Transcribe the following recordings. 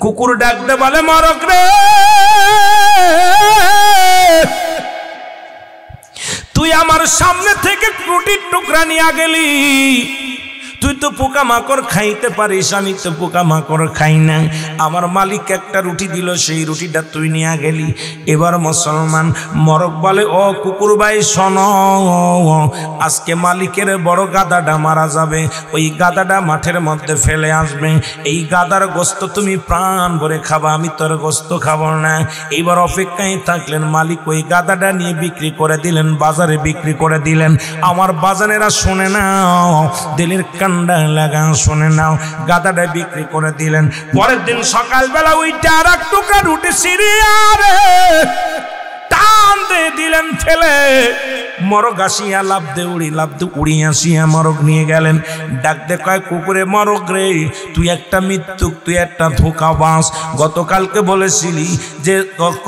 কুকুর ডাকতে বলে মরক রে, তুই আমার সামনে থেকে রুটির টুকরা নিয়ে গেলি, তুই তো পোকা মাকড় খাইতে পারিস, আমি তো পোকা মাকড় খাই না। আমার মালিক একটা রুটি দিল, সেই রুটিটা তুই নিয়ে গেলি। এবার মুসলমান মরক বলে ও কুকুর ভাই শোনো, আজকে মালিকের বড় গাদাটা মারা যাবে, ওই গাদাটা মাঠের মধ্যে ফেলে আসবে, এই গাদার গোস্ত তুমি প্রাণ ভরে খাবা, আমি তোর গোস্ত খাবো না। এইবার অপেক্ষায় থাকলেন, মালিক ওই গাদাটা নিয়ে বিক্রি করে দিলেন, বাজারে বিক্রি করে দিলেন। আমার বাজানেরা শুনে নাও, দিলের কান্ডা লাগা শুনে নাও, গাদাটা বিক্রি করে দিলেন। পরের দিন সকালবেলা ওইটা আর এক টুকরা রুটি সিরিয়ারে টান দিয়ে দিলেন ফেলে, মরক আসিয়া লাভ দে উড়ি আসিয়া মরক নিয়ে গেলেন। ডাক দে কয় কুকুরে মরক রে, তুই একটা মৃত্যুক, তুই একটা ধোঁকাবাজ। গতকালকে বলেছিলি যে,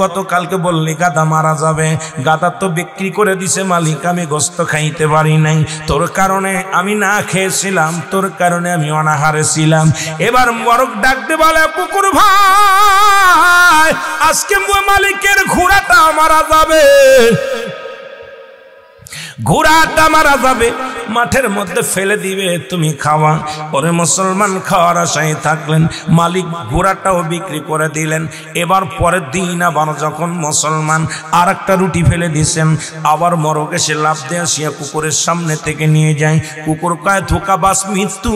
গতকালকে বললি গাদা মারা যাবে, গাদা তো বিক্রি করে দিছে মালিক, আমি গোস্ত খাইতে পারি নাই, তোর কারণে আমি না খেয়েছিলাম, তোর কারণে আমি অনাহারে ছিলাম। এবার মরক ডাক দে বলে কুকুর ভাই, আজকে মালিকের ঘোড়াটা মারা যাবে, ঘোড়াটা মারা যাবে, মাঠের মধ্যে ফেলে দিবে, তুমি খাওয়া। পরে মুসলমান খাওয়ার আশায় থাকলেন, মালিক ঘোড়াটাও বিক্রি করে দিলেন। এবার পরের দিন আবার যখন মুসলমান আর একটা রুটি ফেলে দিয়েছেন, আবার মরক এসে লাফ দিয়ে আসিয়া কুকুরের সামনে থেকে নিয়ে যায়। কুকুর কয় ধোঁকাবাজ মৃত্যু,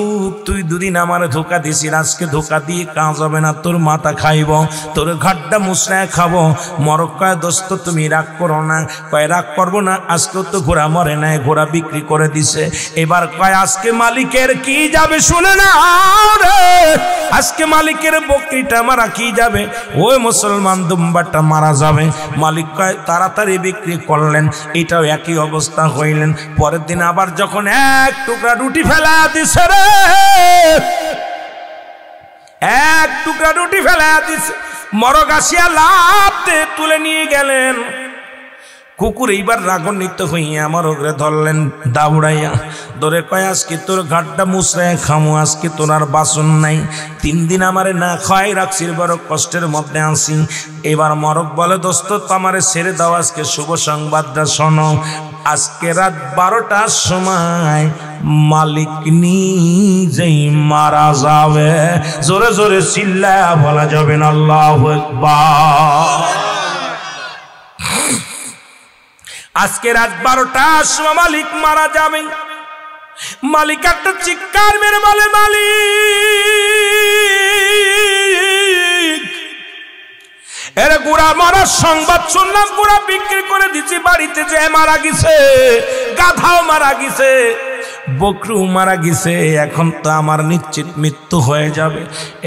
তুই দুদিন আমার ধোঁকা দিছিস, আজকে ধোঁকা দিয়ে কাজ হবে না, তোর মাথা খাইব, তোর ঘাটটা মুসরায় খাবো। মরক কয় দোস্ত তুমি রাগ করো না, কয় রাগ করবো না, আজকেও তো ঘোড়া মরে নাই, ঘোড়া বিক্রি করে দিছে। এবার কয় আজকে মালিকের কি যাবে শুনে না রে, আজকে মালিকের বকরিটা মারা কি যাবে, ওই মুসলমান দুম্বাটা মারা যাবে। মালিক কয় তাড়াতাড়ি বিক্রি করলেন, এটাও একই অবস্থা হইলেন। পরের দিন আবার যখন এক টুকরা রুটি ফেলা দিছে রে, এক টুকরা রুটি ফেলা দিছে, মরক আসিয়া লাফ দিয়ে তুলে নিয়ে গেলেন। কুকুর এইবার রাগান্বিত হইয়া মরকরে ধরলেন দাউড়াইয়া, ধরে কয় আজকে তোর ঘাটটা মুসরায় খামু, আজকে তোর আর বাসন নাই, 3 দিন আমারে না খাওয়াই রাখছিস, বড় কষ্টের মধ্যে আসি। এবার মরক বলে দোস্ত আমারে ছেড়ে দাও, আজকে শুভ সংবাদটা শোনো, আজকে রাত 12টার সময় মালিক নিজেই মারা যাবে। জোরে জোরে চিল্লায়া বলা যাবে না আল্লাহু আকবার। আজকে রাত 12টার সময় মালিক মারা যাবে। মালিক একটা চিৎকার মেরে বলে মালিক, এর গোড়া মারার সংবাদ শুনলাম, গোড়া বিক্রি করে দিচ্ছি, বাড়িতে যে মারা গেছে, গাধাও মারা গেছে, বকরু মারা গেছে, এখন তো আমার নিশ্চিত মৃত্যু হয়ে যাবে।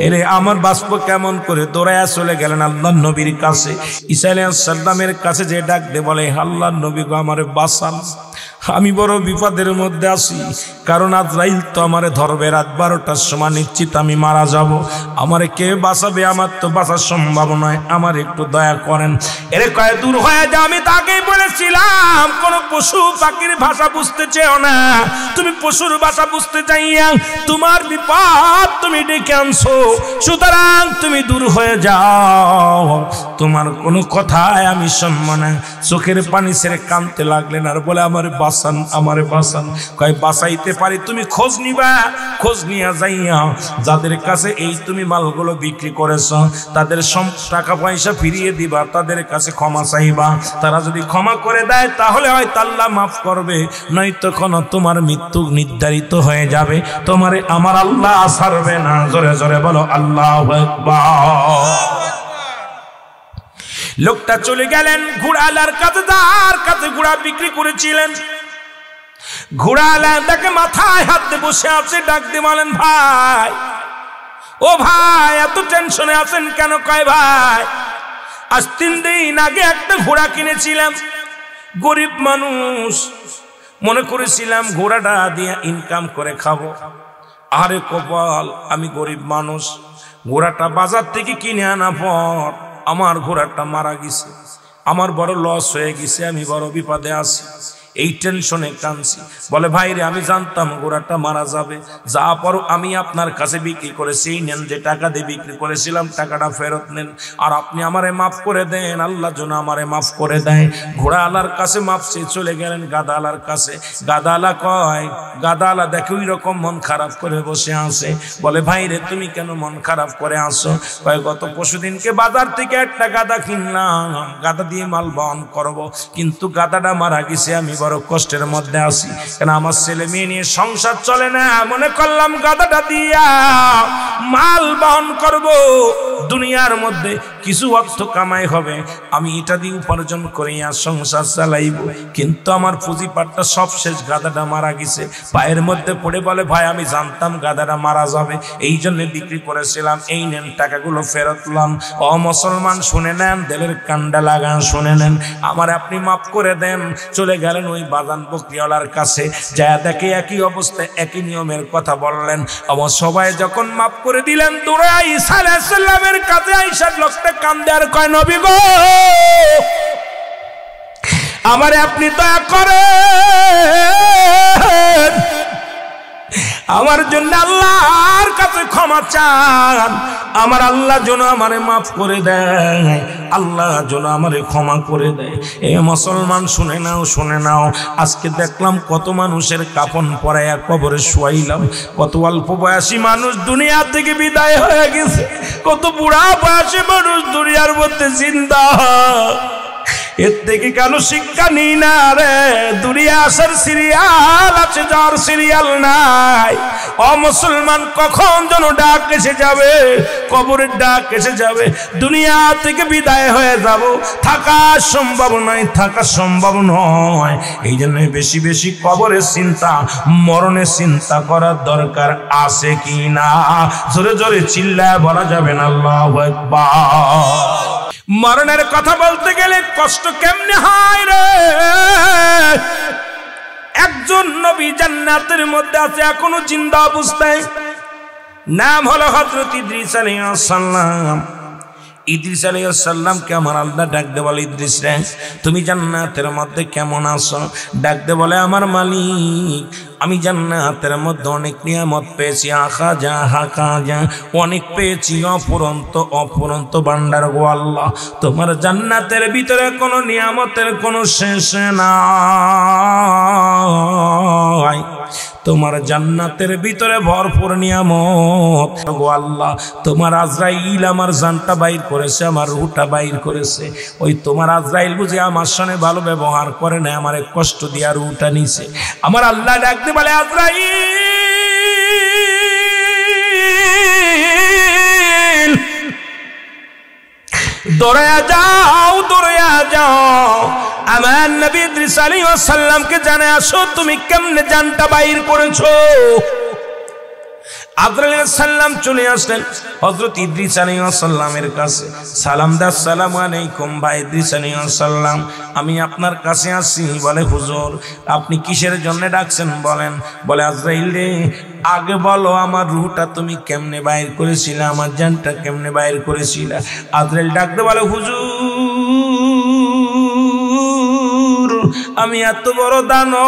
এরে আমার বাষ্প কেমন করে দৌড়াইয়া চলে গেলেন আল্লাহর নবীর কাছে। ঈসা আলাইহিস সালামের কাছে যে ডাক দে বলে আল্লাহর নবী গো আমারে বাঁচান, আমি বড় বিপদের মধ্যে আছি, কারণ আজরাইল তো আমারে ধরবে, রাত 12টার সময় নিশ্চিত আমি মারা যাব, আমারে কে বাঁচাবে, আমার তো বাঁচার সম্ভব নয়, আমার একটু দয়া করেন। এরে কয় দূর হয়ে যা, আমি তাকেই বলেছিলাম কোন পশু পাখির ভাষা বুঝতে চেও না, তুমি পশুর ভাষা বুঝতে চাইয়া তোমার বিপদ তুমি ডেকে আনছো, সুতরাং তুমি দূর হয়ে যাও, তোমার কোনো কথায় আমি শুনব না। চোখের পানি ছেড়ে কাঁদতে লাগলেন আর বলে আমারে বাঁচান, আমারে বাঁচান। কয় বাঁচাইতে পারি, তুমি খোঁজ নিবা, খোঁজ নিয়া যাইয়া যাদের কাছে এই তুমি মালগুলো বিক্রি করেছ তাদের সব টাকা পয়সা ফিরিয়ে দিবা, তাদের কাছে ক্ষমা চাইবা, তারা যদি ক্ষমা করে দেয় তাহলে হয়তো আল্লাহ মাফ করবে, নয়তো কোনো তোমার মৃত্যু নির্ধারিত হয়ে যাবে, তোমারে আমার আল্লাহ ছাড়বে না। জোরে জোরে বলো আল্লাহু আকবার। লোকটা চলে গেলেন ঘোড়ালার কাছে, যার কাছে ঘোড়া বিক্রি করেছিলেন। ঘোড়ালা তাকে মাথায় হাত দিয়ে বসে আছে, ডাক দিয়ে বলেন ভাই, ও ভাই এত টেনশনে আছেন কেন? কয় ভাই আজ 3 দিন আগে একটা ঘোড়া কিনেছিলাম, গরিব মানুষ, মনে করেছিলাম ঘোড়াটা দিয়ে ইনকাম করে খাবো। আরে কপাল, আমি গরিব মানুষ, ঘোড়াটা বাজার থেকে কিনে আনা পর আমার ঘোড়াটা মারা গেছে, আমার বড় লস হয়ে গেছে, আমি বড় বিপদে আছি। এই টেনশনে কাঁদছি। বলে ভাই রে, আমি জানতাম ঘোড়াটা মারা যাবে, যা পর আমি আপনার কাছে বিক্রি করেছি, নেন যে টাকা দিয়ে বিক্রি করেছিলাম টাকাটা ফেরত নেন, আর আপনি আমারে মাফ করে দেন, আল্লাহ যেন আমারে মাফ করে দেয়। ঘোড়াওয়ালার কাছে মাফ চেয়ে চলে গেলেন গাদাওয়ালার কাছে। গাদাওয়ালা কয়, গাদাওয়ালা দেখে ওই রকম মন খারাপ করে বসে আছে। বলে ভাই রে, তুমি কেন মন খারাপ করে আসো? কয় গত পরশুদিনকে বাজার থেকে একটা গাদা কিনলাম, গাদা দিয়ে মাল বহন করবো, কিন্তু গাদাটা মারা গেছে, আমি বড় কষ্টের মধ্যে আছি, কেন আমার ছেলে মেয়ে নিয়ে সংসার চলে না। মনে করলাম গাদাটা দিয়া মাল বহন করব, দুনিয়ার মধ্যে কিছু অর্থ কামাই হবে, আমি এটা দিয়ে উপার্জন করে আর সংসার চালাইব, কিন্তু আমার পুঁজিপাটটা সব শেষ, গাদাটা মারা গেছে। পায়ের মধ্যে পড়ে বলে ভাই, আমি জানতাম গাদাটা মারা যাবে, এই জন্য বিক্রি করেছিলাম, এই নেন টাকাগুলো ফেরত লন। ও মুসলমান শুনে নেন, দিলের কান্ডা লাগান, শুনে নেন, আমার আপনি মাফ করে দেন। চলে গেলেন ওই বাগান বকরিওয়ালার কাছে, যা দেখে একই অবস্থায় একই নিয়মের কথা বললেন। আমার সবাই যখন মাফ করে দিলেন, দৌড়াই ঈসা আলাইহিস সালামের কাছে আইসা লোকটা কান্দে আর কয়, নবী গো, আমারে আপনি দয়া করেন, আমার জন্য আল্লাহর কাছে ক্ষমা চান, আমার আল্লাহ যেন আমারে মাফ করে দেয়, আল্লাহ যেন আমারে ক্ষমা করে দেয়। এ মুসলমান শুনে নাও, শুনে নাও, আজকে দেখলাম কত মানুষের কাফন পরাইয়া কবরে শুয়াইলাম, কত অল্প বয়সী মানুষ দুনিয়া থেকে বিদায় হয়ে গেছে, কত বুড়া বয়সী মানুষ দুনিয়ার মধ্যে জিন্দা। এর থেকে কেন শিক্ষা নিই না রে? দুনিয়া আসার সিরিয়াল আছে, যার সিরিয়াল নাই। ও মুসলমান, কখন যেন ডাক এসে যাবে, কবরের ডাক এসে যাবে, দুনিয়া থেকে বিদায় হয়ে যাব, থাকা সম্ভব নয়, থাকা সম্ভব নয়। এই জন্য বেশি বেশি কবরের চিন্তা, মরণের চিন্তা করার দরকার আছে কি না? জোরে জোরে চিল্লায় বলা যাবে না আল্লাহু আকবার। মরণের কথা বলতে গেলে কষ্ট কেমনে হয় রে? একজন নবী জান্নাতের মধ্যে আছে এখনো জিন্দা অবস্থায়, নাম হলো হযরত ইদ্রিস আলাইহিস সালাম। ইদ্রিস আলাইহিস সালামকে আমার আল্লাহ ডাক দে বলে, ইদ্রিস রে, তুমি জান্নাতের মধ্যে কেমন আছো? ডাক দে বলে, আমার মালিক, আমি জান্নাতের মধ্যে অনেক নিয়ামত পেয়েছি, আখা যা হাকা যা, অনেক পেয়েছি, অপুরন্ত অপুরন্ত ভান্ডার গো আল্লাহ। তোমার জান্নাতের ভিতরে কোনো নিয়ামতের কোনো শেষ নাই, তোমার জান্নাতের ভিতরে ভরপুর নিয়ামত গো আল্লাহ। তোমার আজরাইল আমার জানটা বাইর করেছে, আমার রুহটা বাইর করেছে, ওই তোমার আজরাইল বুঝে আমার সঙ্গে ভালো ব্যবহার করে না, আমার কষ্ট দিয়ে রুহটা নিছে। আমার আল্লাহ ডাকতে বলে, আজরাইল দৌড়ায়া যাও, দৌড়ায়া যাও, আমার নবী ইদ্রিস আলাইহিস সালামকে জানায় আসো, তুমি কেমনে জানটা বাইর করেছো। আজরাইল আলাইহিস সালাম চলে আসলেন হযরত ইদ্রিস আলাইহিস সালামের কাছে, সালাম দা, আসসালামু আলাইকুম ভাই ইদ্রিস আলাইহিস সালাম, আমি আপনার কাছে আসছি। বলে, হুজুর আপনি কিসের জন্য ডাকছেন বলেন। বলে, আজরাইল রে, আগে বলো আমার রূহটা তুমি কেমনে বাইর করেছিলে, আমার জানটা কেমনে বাইর করেছিলে। আজরাইল ডাকতে বলে, হুজুর আমি এত বড় দানব,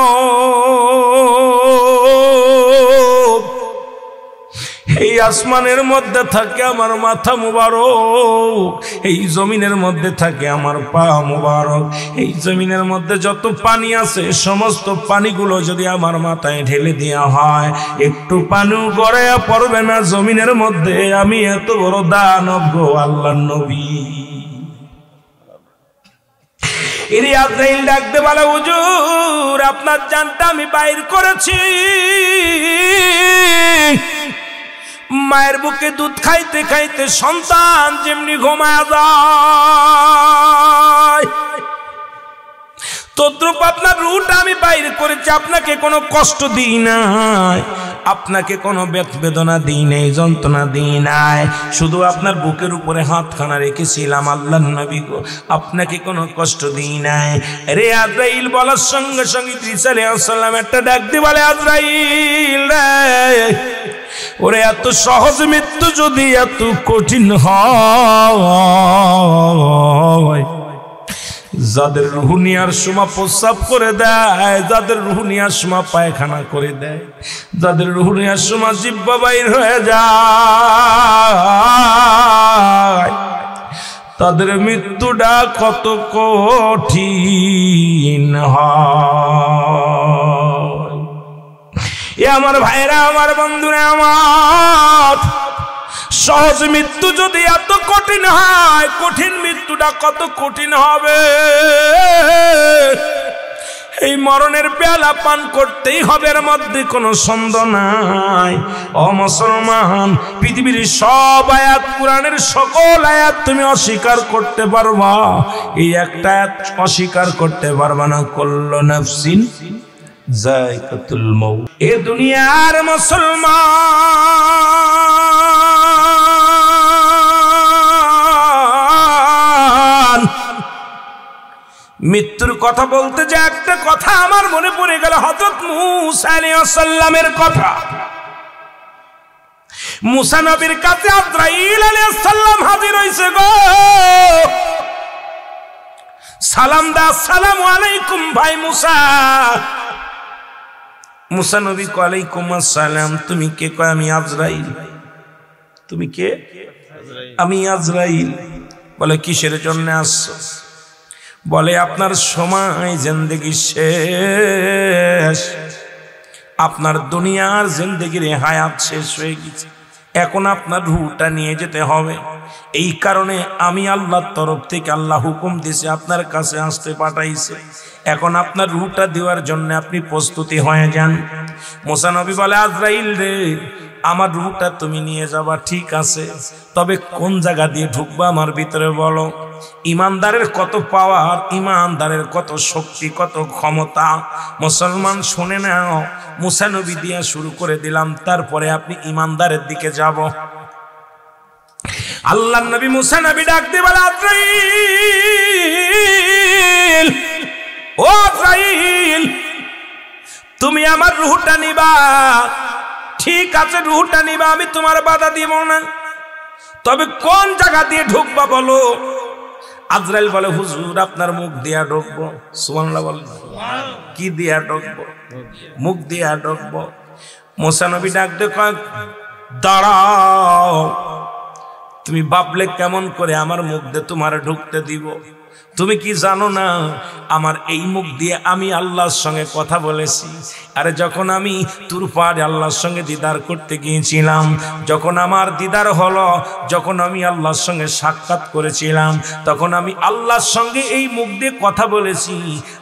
এই আসমানের মধ্যে থাকে আমার মাথা মুবারক, এই জমিনের মধ্যে থাকে আমার পা মুবারক, এই জমিনের মধ্যে যত পানি আছে সমস্ত পানিগুলো যদি আমার মাথায় ঢেলে দেওয়া হয়, একটু পানিও গড়ে পড়বে না জমিনের মধ্যে। আমি এত বড় দানব গো আল্লাহর নবী। আজরাইল ডাকতে বলে, হুজুর আপনার জানটা আমি বাইর করেছি, মায়ের বুকে দুধ খাইতে খাইতে সন্তান যেমনি ঘুমায় যায়, তদ্রূপ আপনার রূহটা আমি বাইর করেছি, আপনাকে কোনো কষ্ট দিই নাই, আপনাকে কোনো বেদনা দিই নাই, যন্ত্রণা দিই নাই, শুধু আপনার বুকের উপরে হাতখানা রেখেছিলাম আল্লাহর নবী গো, আপনাকে কোনো কষ্ট দিই নাই। রে আজরাইল বলার সঙ্গে সঙ্গে ইদ্রিস আলাইহিস সালাম একটা ডাক দিয়ে বলে, আজরাইল রে, ওরে এত সহজ মৃত্যু যদি এত কঠিন হয়, যাদের রূহ নেওয়ার সময় প্রস্রাব করে দেয়, যাদের রূহ নেওয়ার সময় পায়খানা করে দেয়, যাদের রূহ নেওয়ার সময় জিহ্বা বাইর হয়ে যায়, তাদের মৃত্যুটা কত কঠিন হয়। এ আমার ভাইরা, আমার বন্ধুরা, আমার সহজ মৃত্যু যদি এত কঠিন হয়, কঠিন মৃত্যুটা কত কঠিন হবে। এই মরণের পেয়ালা পান করতেই হবে, এর মধ্যে কোনো সন্দেহ নাই। ও মুসলমান, পৃথিবীর সব আয়াত, কোরআনের সকল আয়াত তুমি অস্বীকার করতে পারবা, এই একটা আয়াত অস্বীকার করতে পারবা না, কুল্লু নাফসিন যায়কাতুল মাউত। এ দুনিয়ার মুসলমান, মৃত্যুর কথা বলতে যে একটা কথা আমার মনে পড়ে গেল, হযরত মূসা আলাইহিস সালামের কথা। মূসা নবীর কাছে আজরাইল আলাইহিস সালাম হাজির হইছে গো। সালাম দা, আসসালামু আলাইকুম ভাই মূসা। মূসা নবী কয় আলাইকুম আসসালাম। তুমি কে? কয় আমি আজরাইল। তুমি কে? আমি আজরাইল। বলে কিসের জন্য আসছো? বলে আপনার সময় জিন্দেগি শেষ, আপনার দুনিয়ার জিন্দেগির হায়াত শেষ হয়ে গেছে, এখন আপনার রূহটা নিয়ে যেতে হবে। এই কারণে আমি আল্লাহর তরফ থেকে আল্লাহ হুকুম দিয়েছে, আপনার কাছে আসতে পাঠাইছে। এখন আপনার রূহটা দেওয়ার জন্য আপনি প্রস্তুতি হয়ে যান। মূসা নবী বলে আজরাইল রে, আমার রূহটা তুমি নিয়ে যাবা, ঠিক আছে, তবে কোন জায়গা দিয়ে ঢুকবা আমার ভিতরে বলো। ইমানদারের কত পাওয়ার, ইমানদারের কত শক্তি, কত ক্ষমতা। মুসলমান শুনে নাও, মূসা নবী দিয়া শুরু করে দিলাম, তারপরে আপনি ইমানদারের দিকে যাব। আল্লাহর নবী মূসা নবী ডাক দিয়ে বলে আজরাইল, ও আজরাইল, তুমি আমার রূহটা নিবা, ঠিক আছে রূহটা নিবা, আমি তোমার বাধা দিব না, তবে কোন জায়গা দিয়ে ঢুকবা বলো। আজরাইল বলে হুজুর আপনার মুখ দিয়া ঢুকবো। সুবহানাল্লাহ বলেন। কি দিয়া ঢুকবো? মুখ দিয়া ঢুকবো। মূসা নবী ডাক দিয়ে কয় দাঁড়াও, তুমি ভাবলে কেমন করে আমার মুখ দিয়ে তোমার ঢুকতে দিব? তুমি কি জানো না আমার এই মুখ দিয়ে আমি আল্লাহর সঙ্গে কথা বলেছি। আরে যখন আমি তুর পাহাড়ে আল্লাহর সঙ্গে দিদার করতে গিয়েছিলাম, যখন আমার দিদার হলো, যখন আমি আল্লাহর সঙ্গে সাক্ষাৎ করেছিলাম, তখন আমি আল্লাহর সঙ্গে এই মুখ দিয়ে কথা বলেছি।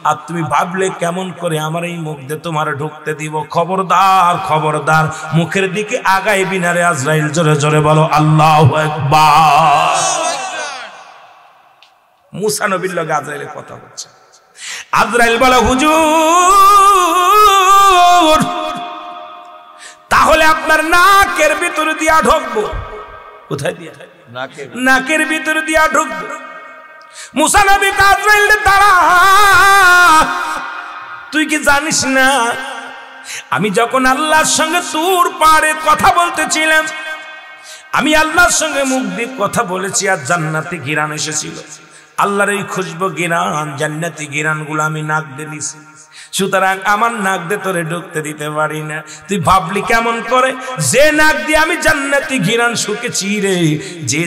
আর তুমি ভাবলে কেমন করে আমার এই মুখ দিয়ে তোমার ঢুকতে দিব? খবরদার, খবরদার, মুখের দিকে আগাইবি না রে আজরাইল। জোরে জোরে বলো আল্লাহু আকবার। মূসা নবীর লগে আজরাইলের কথা হচ্ছে। আজরাইল বলে হুজুর তাহলে আপনার নাকের ভিতর দিয়া ঢুকবো। কোথায় দিয়া? নাকের ভিতর দিয়া ঢুকবো। মূসা নবী আজরাইল দাঁড়া, তুই কি জানিস না আমি যখন আল্লাহর সঙ্গে তুর পাহাড়ে কথা বলতেছিলাম, আমি আল্লাহর সঙ্গে মুখ দিয়ে কথা বলেছি আর জান্নাতে ঘিরান এসেছিল। আল্লাহর এই খুশবু গিরান, জান্নাতি গিরান গুলো আমি নাক দিয়ে নিছি, সুতরাং আমার নাক দিয়ে তোরে ঢুকতে দিতে পারি না। তুই ভাবলি কেমন করে যে নাক দিয়ে আমি জান্নাতি গিরান শুকেছি রে, যে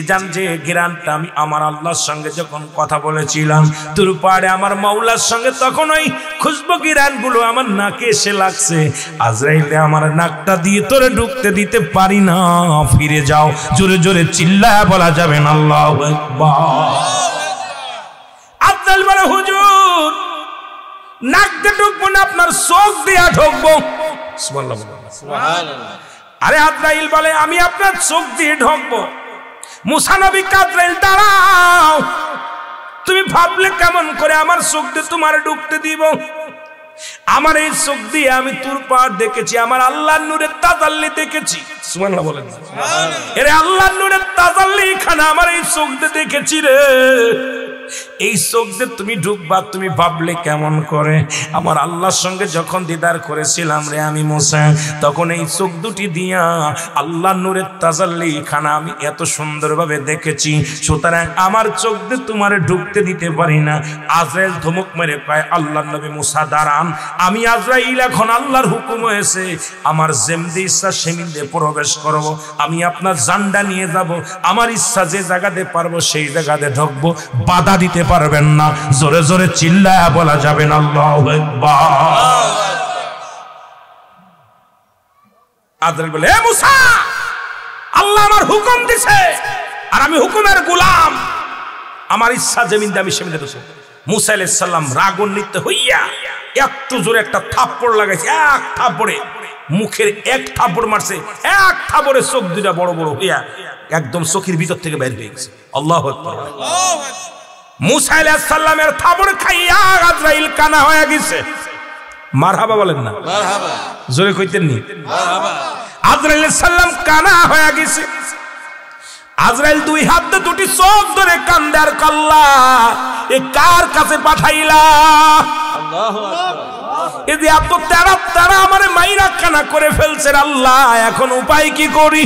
গিরানটা আমি আমার আল্লাহর সঙ্গে যখন কথা বলেছিলাম তোর পাড়ে আমার মাওলার সঙ্গে, তখন ওই খুশবু গিরান গুলো আমার নাকে এসে লাগছে। আজরাইলে আমার নাকটা দিয়ে তোরে ঢুকতে দিতে পারি না, ফিরে যাও। জোরে জোরে চিল্লায় বলা যাবে না আল্লাহু আকবার। আজরাইল বলে হুজুর নাক দিয়ে ঢুকবো না, আপনার চোখ দিয়া ঢুকবো। সুবহানাল্লাহ। আরে আজরাইল বলে আমি আপনার চোখ দিয়ে ঢুকবো। মূসা নবী আজরাইল দাঁড়াও, তুমি ভাবলে কেমন করে আমার চোখ দিয়ে তোমার ঢুকতে দিব? আমার এই চোখ দিয়ে আমি তুর পাহাড় দেখেছি, আমার আল্লাহর নূরের তাজাল্লি দেখেছি। সুবহানাল্লাহ বলেন। এরে আল্লাহর নূরের তাজাল্লি এখানে আমার এই চোখ দিয়ে দেখেছি রে। এই চোখ দিয়ে তুমি ঢুকবা, তুমি ভাবলে কেমন করে? আমার আল্লাহর সঙ্গে যখন দিদার করেছিলাম রে আমি মুসা, তখন এই চোখ দুটি দিয়া আল্লাহ নূরের তাজাল্লি খানা আমি এত সুন্দরভাবে দেখেছি, সুতরাং আমার চোখ দিয়ে তোমারে ঢুকতে দিতে পারি না। আজরাইল ধমক মেরে কয়, আল্লাহর নবী মুসা দাঁড়ান, আমি আজরাইল এখন আল্লাহর হুকুম হয়েছে আমার যেমনি ইচ্ছা সেমিন্দে প্রবেশ করব, আমি আপনার জানডা নিয়ে যাব, আমার ইচ্ছা যে জায়গাতে পারবো সেই জায়গাতে ঢুকবো, বাধা দিতে পারবেন না। জোরে জোরে চিল্লায়া বলা যাবে না আল্লাহু আকবার। আজরাইল বলে, এ মুসা, আল্লাহ আমার হুকুম দিছে আর আমি হুকুমের গোলাম, আমার ইচ্ছা যেমিন আমি সেমিন দেবো। মুসা আলাইহিস সালাম রাগান্বিত হইয়া এত জোরে একটা থাপ্পড় লাগাইছে, এক থাপ্পড়ে মুখের এক থাপ্পড় মারছে, এক থাপ্পড়ে চোখ দুটা বড় বড় হইয়া একদম চোখের ভিতর থেকে বের হয়ে গেছে। আল্লাহু আকবার। মুসা আলাইহিস সালামের থাপ্পড় খাইয়া আজরাইল কানা হয়ে গেছে। মারহাবা বলেন না? মারহাবা। জোরে কইতেন নি? মারহাবা। আজরাইল সালাম কানা হয়ে গেছে। আজরাইল দুই হাত দিয়ে দুটি চোখ ধরে কান্দে আর কাল্লা, এ কার কাছে পাঠাইলা? আল্লাহু আকবার। এই যে এত তারা তারা আমারে মাইরা কানা করে ফেলছে আল্লাহ, এখন উপায় কি করি?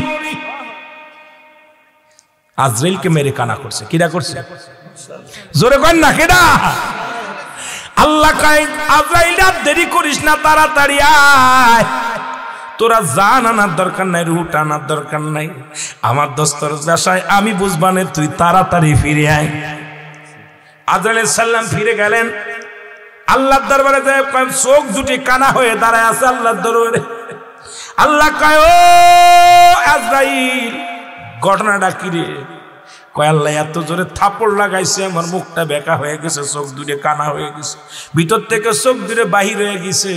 আজরাইলকে মেরে কানা করছে। কিডা করছে? জোরে করেন না, কেডা? আল্লাহ কয়, আজরাইল আর দেরি করিস না, তাড়াতাড়ি আয়, তোরা জান আনার দরকার নাই, রুট আনার দরকার নাই, আমার দস্তর বাসায় আমি বুঝবানে, তুই তাড়াতাড়ি ফিরে আয়। আজরাইল সাল্লাম ফিরে গেলেন আল্লাহর দরবারে, চোখ দুটি কানা হয়ে দাঁড়ায় আছে আল্লাহর দরবারে। আল্লাহ কয়, ও আজরাইল, ঘটনাটা কি রে? কয়, আল্লাহ এত জোরে থাপ্পড় লাগাইছে, আমার মুখটা বেঁকা হয়ে গেছে, চোখ দুটো কানা হয়ে গেছে, ভিতর থেকে চোখ দুটো বাহির হয়ে গেছে,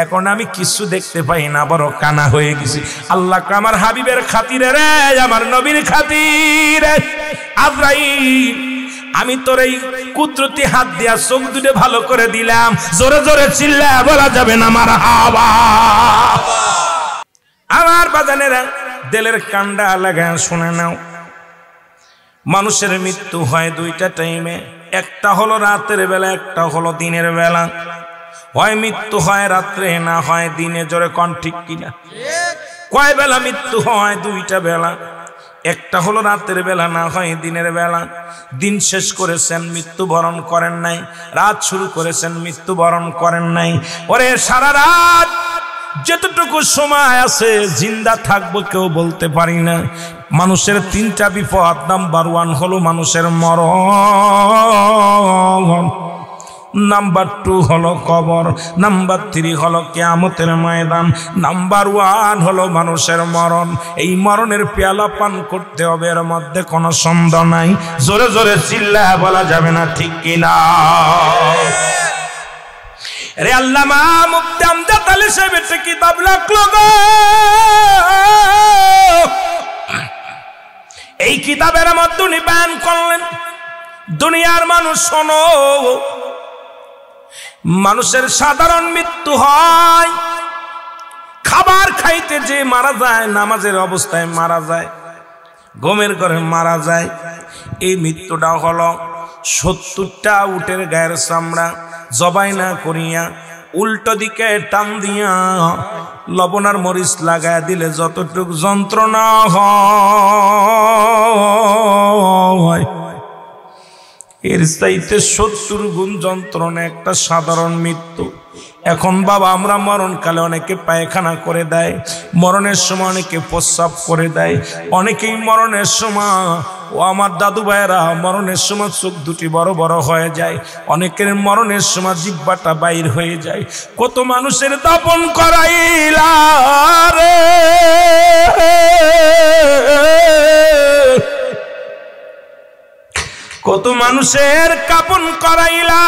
এখন আমি কিছু দেখতে পাই না, বড় কানা হয়ে গেছি। আল্লাহ আমার হাবিবের খাতিরে রে, আমার নবীর খাতিরে আজরাইল, আমি তোর এই কুদরতি হাত দিয়া চোখ দুটো ভালো করে দিলাম। জোরে জোরে চিল্লায়া বলা যাবে না মারহাবা। আমার বাজানেরা দিলের কান্ডা লাগায় শুনে নাও, মানুষের মৃত্যু হয় দুইটা টাইমে, একটা হলো রাতের বেলা, একটা হলো দিনের বেলা। হয় মৃত্যু হয় রাত্রে, না হয় দিনে। জোরে কোন ঠিক কিনা? কয় বেলা মৃত্যু হয়? দুইটা বেলা, একটা হলো রাতের বেলা, না হয় দিনের বেলা। দিন শেষ করেছেন, মৃত্যুবরণ করেন নাই, রাত শুরু করেছেন, মৃত্যুবরণ করেন নাই। ওরে সারা রাত যতটুকু সময় আছে জিন্দা থাকবো কেউ বলতে পারি না। মানুষের তিনটা বিপদ, নাম্বার 1 হলো মানুষের মরণ, নাম্বার 2 হলো কবর, নাম্বার 3 হলো কিয়ামতের ময়দান, নাম্বার 1 হলো মানুষের মরণ। এই মরণের পেয়ালা পান করতে হবে, এর মধ্যে কোনো সন্দেহ নাই। জোরে জোরে চিল্লায়া বলা যাবে না, ঠিক কিনা? রে আল্লামা মুফতি আমজাদ আলী সাহেব একটা কিতাব লিখলো গো, এই কিতাবের মধ্যে উনি বয়ান করলেন, দুনিয়ার মানুষ শোনো, মানুষের সাধারণ মৃত্যু হয়, খাবার খাইতে যে মারা যায়, নামাজের অবস্থায় মারা যায়, ঘুমের ঘরে মারা যায়। এই মৃত্যুটা হলো 70টা উটের গায়ের চামড়া জবাই না করিয়া উল্টো দিকে টান দিয়া লবণ আর মরিচ লাগায় দিলে যতটুকু যন্ত্রণা হয়, এর চাইতে 70 গুণ যন্ত্রণা একটা সাধারণ মৃত্যু। এখন বাবা আমরা মরণকালে অনেকে পায়খানা করে দেয়, মরণের সময় অনেকে প্রস্রাব করে দেয়, অনেকেই মরণের সময়, ও আমার দাদু ভাইয়েরা, মরণের সময় চোখ দুটি বড় বড় হয়ে যায়, অনেকের মরণের সময় জিহ্বাটা বাইর হয়ে যায়। কত মানুষের দাপন করাইলা রে, কত মানুষের কাপন করাইলা,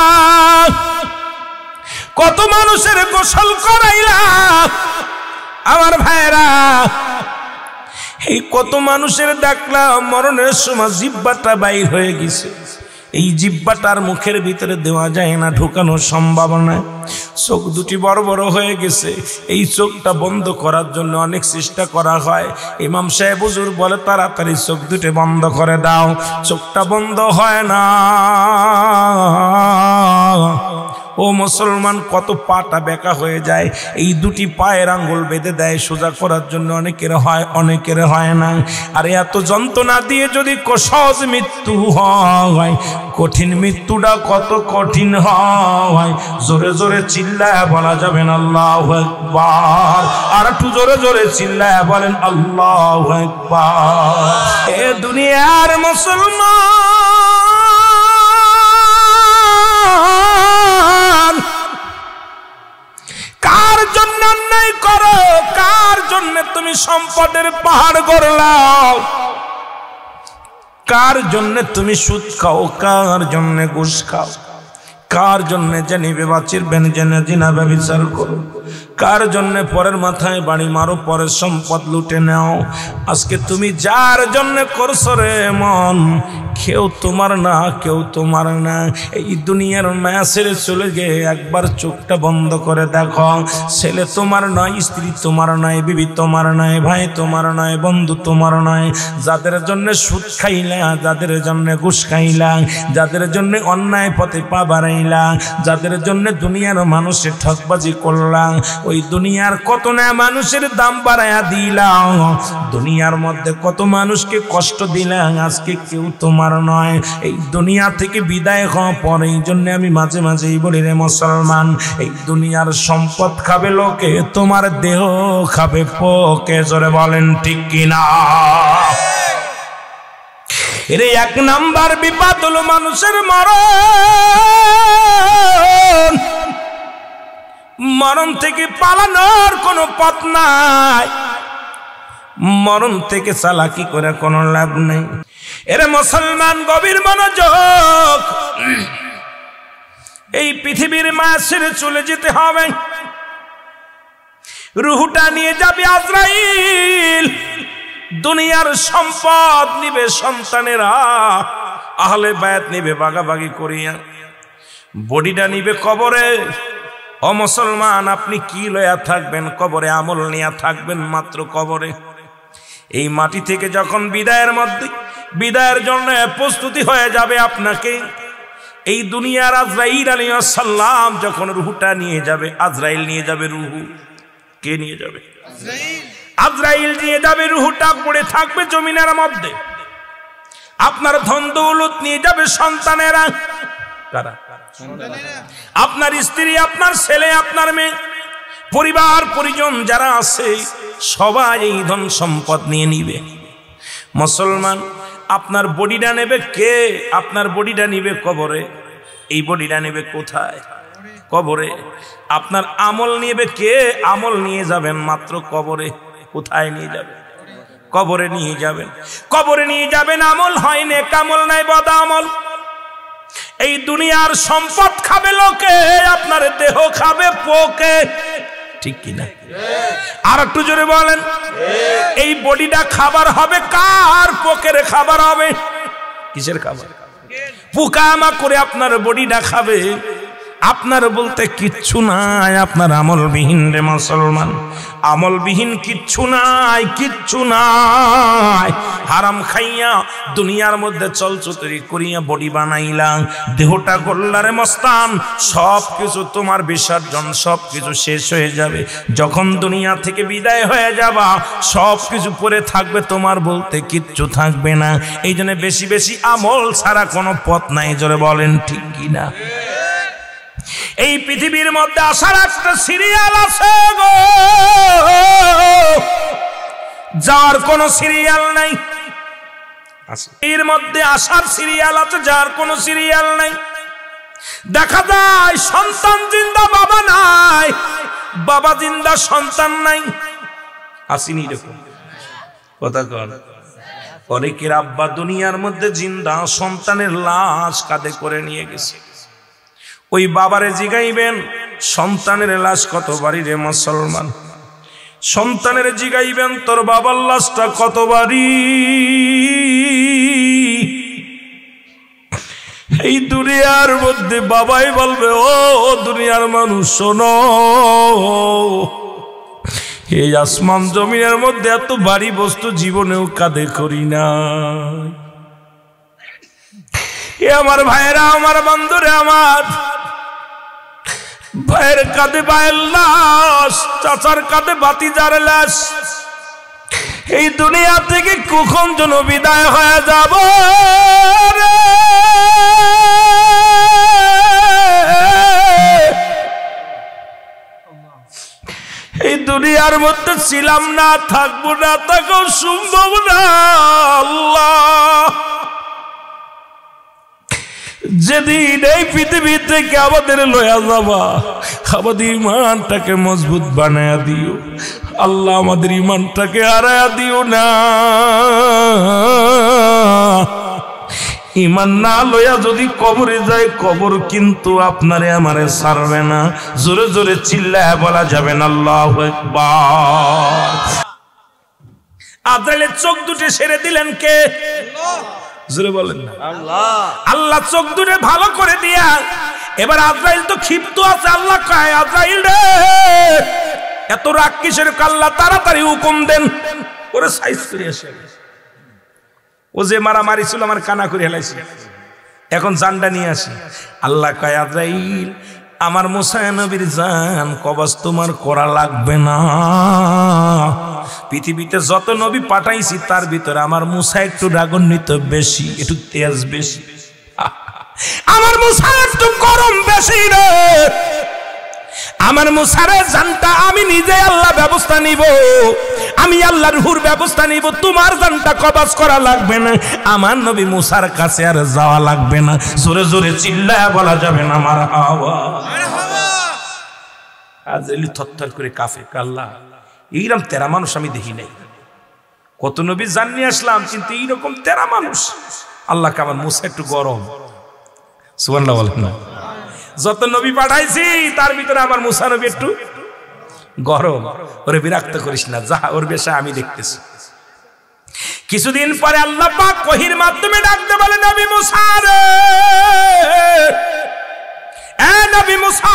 কত মানুষের গোসল করাইলা আমার ভাইরা, এই কত মানুষের ডাকলা, মরণের সময় জিহ্বাটা বাইর হয়ে গেছে। এই জিহ্বাটার মুখের ভিতরে দেওয়া যায় না, ঢোকানো সম্ভব নয়। চোখ দুটি বড় বড় হয়ে গেছে, এই চোখটা বন্ধ করার জন্য অনেক চেষ্টা করা হয়। ইমাম সাহেব হুজুর বলে তাড়াতাড়ি চোখ দুটি বন্ধ করে দাও, চোখটা বন্ধ হয় না। ও মুসলমান, কত পাটা বেঁকা হয়ে যায়, এই দুটি পায়ের আঙ্গুল বেঁধে দেয় সোজা করার জন্য, অনেকের হয় অনেকের হয় না। আর এত যন্ত্রণা দিয়ে যদি সহজ মৃত্যু হয়, কঠিন মৃত্যুটা কত কঠিন হয়। জোরে জোরে চিল্লায় বলা যাবে না আল্লাহু আকবার? আর একটু জোরে জোরে চিল্লায় বলেন আল্লাহু আকবার। এ দুনিয়ার মুসলমান, কার জন্য অন্যায় করো, কার জন্য তুমি সম্পদের পাহাড় গড়লাও, কার জন্য তুমি সুদ খাও, কার জন্য ঘুষ খাও, কার জন্য জানি বেবাচির বেন জেনে জিনা ব্যভিচার করো, কার জন্য পরের মাথায় বাড়ি মারো, পরের সম্পদ লুটে নাও। আজকে তুমি যার জন্য করছো রে মন, কেউ তোমার না, কেউ তোমার না। এই দুনিয়ার মায়া ছেড়ে চলে গিয়ে একবার চোখটা বন্ধ করে দেখো, ছেলে তোমার নয়, স্ত্রী তোমার নয়, বিবি তোমার নয়, ভাই তোমার নয়, বন্ধু তোমার নয়। যাদের জন্য সুদ খাইলা, যাদের জন্য ঘুষ খাইলা, যাদের জন্য অন্যায় পথে পা বাড়াইলা, যাদের জন্য দুনিয়ার মানুষের ঠকবাজি করলাম, ওই দুনিয়ার কত না মানুষের দাম বাড়াইয়া দিলাম, দুনিয়ার মধ্যে কত মানুষকে কষ্ট দিলাম, আজকে কেউ তোমার নয়। এই দুনিয়া থেকে বিদায় হওয়া পরে, এই জন্য আমি মাঝে মাঝেই বলি রে মুসলমান, এই দুনিয়ার সম্পদ খাবে লোকে, তোমার দেহ খাবে পোকে। জোরে বলেন ঠিক কিনা? এর এক নাম্বার বিপদ হলো মানুষের মরণ। মরণ থেকে পালানোর কোনো পথ নাই, মরণ থেকে চালাকি করে কোনো লাভ নেই। এরে মুসলমান, গভীর মনোযোগ। এই পৃথিবীর মায়া ছেড়ে চলে যেতে হবে, রুহটা নিয়ে যাবে আজরাইল। দুনিয়ার সম্পদ নিবে সন্তানেরা, আহলে বায়াত নিবে ভাগাভাগি করিয়া, বডিটা নিবে কবরে। ও মুসলমান, আপনি কি লয়া থাকবেন কবরে? আমল নিয়া থাকবেন মাত্র কবরে। এই মাটি থেকে যখন বিদায়ের জন্য প্রস্তুতি হয়ে যাবে আপনাকে, এই দুনিয়ার আজরাইল আলাইহিস সালাম যখন রুহটা নিয়ে যাবে, আজরাইল নিয়ে যাবে রুহু। কে নিয়ে যাবে? আজরাইল নিয়ে যাবে। রুহুটা পড়ে থাকবে জমিনের মধ্যে। আপনার ধন দৌলত নিয়ে যাবে সন্তানেরা। কারা? আপনার স্ত্রী, আপনার ছেলে, আপনার মেয়ে, পরিবার পরিজন যারা আছে, সবাই এই ধন সম্পদ নিয়ে নিবে। মুসলমান, আপনার বডিটা নেবে কে? আপনার বডিটা নিবে কবরে। এই বডিটা নেবে কোথায়? কবরে। আপনার আমল নিবে কে? আমল নিয়ে যাবেন মাত্র কবরে। কোথায় নিয়ে যাবেন? কবরে নিয়ে যাবেন। কবরে নিয়ে যাবেন। আমল হয় নেক আমল নাই বদ আমল। এই দুনিয়ার সম্পদ খাবে লোকে, আপনার দেহ খাবে পোকে। ঠিক কিনা? আর একটু জোরে বলেন। এই বডিটা খাবার হবে কার? পোকের খাবার হবে। কিসের খাবার? পোকামা করে আপনার বডিটা খাবে। আপনার বলতে কিচ্ছু নাই, আপনার আমলবিহীন রে মুসলমান। আমলবিহীন কিচ্ছু নাই, কিচ্ছু নাই। হারাম খাইয়া দুনিয়ার মধ্যে চলচতুরি করিয়া বডি বানাইলাম, দেহটা গল্লারে মস্তান, সব কিছু তোমার বিসর্জন, সব কিছু শেষ হয়ে যাবে। যখন দুনিয়া থেকে বিদায় হয়ে যাবা, সব কিছু পরে থাকবে, তোমার বলতে কিচ্ছু থাকবে না। এই জন্য বেশি বেশি আমল ছাড়া কোনো পথ নাই। জোরে বলেন ঠিক কিনা? এই পৃথিবীর মধ্যে আসার একটা সিরিয়াল আছে গো, যার কোনো সিরিয়াল নাই। এর মধ্যে আসার সিরিয়াল আছে, যার কোনো সিরিয়াল নাই। দেখা যায় সন্তান জিন্দা, বাবা নাই, বাবা জিন্দা, সন্তান নাই। আসেনি এরকম কথা কর? অনেকের আব্বা দুনিয়ার মধ্যে জিন্দা, সন্তানের লাশ কাঁধে করে নিয়ে গেছে। ওই বাবারে জিগাইবেন সন্তানের লাশ কত বাড়ি রে মুসলমান? সন্তানের জিগাইবেন তোর বাবার লাশটা কত বাড়ি? এই দুনিয়ার মধ্যে বাবাই বলবে, ও দুনিয়ার মানুষ শোনো, এই আসমান জমিনের মধ্যে এত ভারী বস্তু জীবনেও কাঁধে করি না। এ আমার ভাইয়েরা, আমার বন্ধুরে, আমার ভাইয়ের কাঁধে ভাইয়ের লাশ, চাচার কাঁধে ভাতিজার লাশ। এই দুনিয়া থেকে কখন যেন বিদায় হয়ে যাব রে। এই দুনিয়ার মধ্যে ছিলাম না, থাকবো না, থাকো সম্ভব না। আল্লাহ যেদিন এই পৃথিবী থেকে আমাদের লয়া যাবা, আমাদের ইমানটাকে মজবুত বানায়া দিও আল্লাহ, আমাদের ইমানটাকে হারায়া দিও না। ইমান না লয়া যদি কবরে যায়, কবর কিন্তু আপনারে আমারে ছাড়বে না। জোরে জোরে চিল্লায়া বলা যাবে না আল্লাহু আকবার। আজরাইলের চোখ দুটো সেরে দিলেন কে? জোরে বলেন না। আল্লাহ। আল্লাহ চোখ দুটো ভালো করে দিয়া, এবার আজরাইল তো ক্ষিপ্ত আছে। আল্লাহ কয়, আজরাইল রে এত রাগ কিসের? আল্লাহ তাড়াতাড়ি হুকুম দেন, ওরে সাইজ করে আসে। ও যে মারামারি ছিল আমার কানা করে হেলাইছে, এখন জানটা নিয়ে আসি। আল্লাহ কয়, আজরাইল আমার মুসা নবীর জান কবজ তোমার করা লাগবে না। পৃথিবীতে যত নবী পাঠাইছি তার ভিতরে আমার মুসা একটু রাগান্বিত বেশি, একটু তেজ বেশি। আমার মুসা একটু গরম বেশি রে। আমার মুসারে জানটা আমি নিজে আল্লাহ ব্যবস্থা নিব, আমি আল্লাহ রুহুর ব্যবস্থা নিব। তোমার জানটা কবজ করা লাগবে না, আমার নবী মুসার কাছে আর যাওয়া লাগবে না। জোরে জোরে চিল্লায়া বলা যাবে না মারহাবা। আজ এলি থরথর করে কাফে আল্লাহ, এইরকম তেরা মানুষ আমি দেখি নাই। কত নবী জান নিয়ে আসলাম, কিন্তু এইরকম তেরা মানুষ। আল্লাহকে আমার মুসা একটু গরম। সুবহানাল্লাহ বলেন না। যত নবী পাঠাইছি তার ভিতরে আমার মুসা নবী একটু গরম। ওরে বিরক্ত করিস না, যা ওর বেশা আমি দেখতেছি। কিছুদিন পরে আল্লাহ পাক ওহীর মাধ্যমে ডাকতে বলে, নবী মুসা রে, এ নবী মুসা।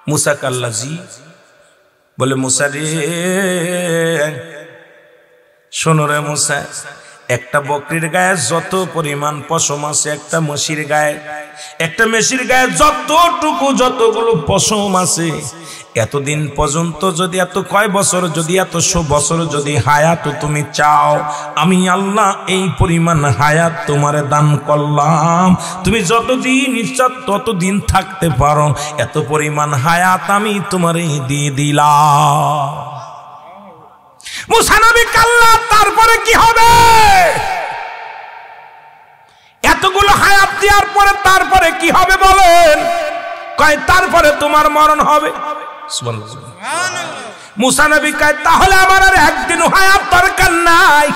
মুসা আল্লাহ জি বলে, মুসা রে শোনো রে মুসা, একটা বকরির গায়ে যত পরিমাণ পশম আছে, একটা মশির গায়ে, একটা মেশির গায়ে যতগুলো পশম আছে, এতদিন পর্যন্ত যদি এত কয় বছর, যদি এত 100 বছর যদি হায়াত তুমি চাও, আমি আল্লাহ এই পরিমাণ হায়াত তোমারে দান করলাম। তুমি যতদিন ইচ্ছা ততদিন থাকতে পারো, এত পরিমাণ হায়াত আমি তোমারে দিয়ে দিলাম। মুসা নবী কাল্লা, তারপরে কি হবে? এতগুলো হায়াত দেওয়ার পরে তারপরে কি হবে বলেন? কয় তারপরে তোমার মরণ হবে। মুসা নবী কয়, তাহলে আমার আর একদিন হায়াত দরকার নাই।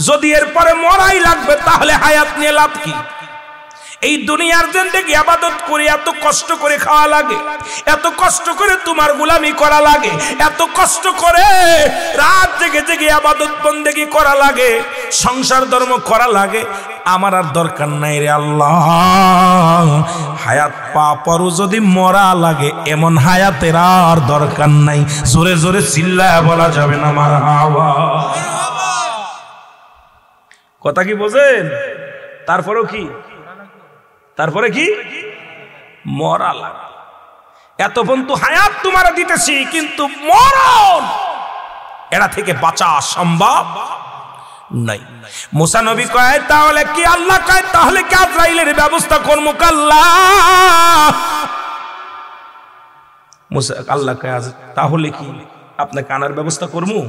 যদি এরপরে মরাই লাগবে তাহলে হায়াত নিয়ে লাভ কি? এই দুনিয়ার জিন্দেগি ইবাদত করে এত কষ্ট করে খাওয়া লাগে, এত কষ্ট করে তোমার গোলামি করা লাগে, এত কষ্ট করে রাত জেগে জেগে ইবাদত বন্দেগি করা লাগে, সংসার ধর্ম করা লাগে। আমার আর দরকার নাই রে আল্লাহ। হায়াত পাপরও যদি মরা লাগে, এমন হায়াতের আর দরকার নাই। জোরে জোরে চিল্লায়া বলা যাবে না মারহাবা। কথা কি বোঝেন? তারপরেও কি? তারপরে কি? মরা লাগে। এত পর্যন্ত হায়াত তোমার দিতেছি, কিন্তু মরণ এরা থেকে বাঁচা সম্ভব নাই। মুসা নবী কয়, তাহলে কি? আল্লাহ কয়, তাহলে কি আজরাইলের ব্যবস্থা করবো আল্লাহ? মুসা আল্লাহ কয়, তাহলে কি আপনাকে আনার ব্যবস্থা করবো?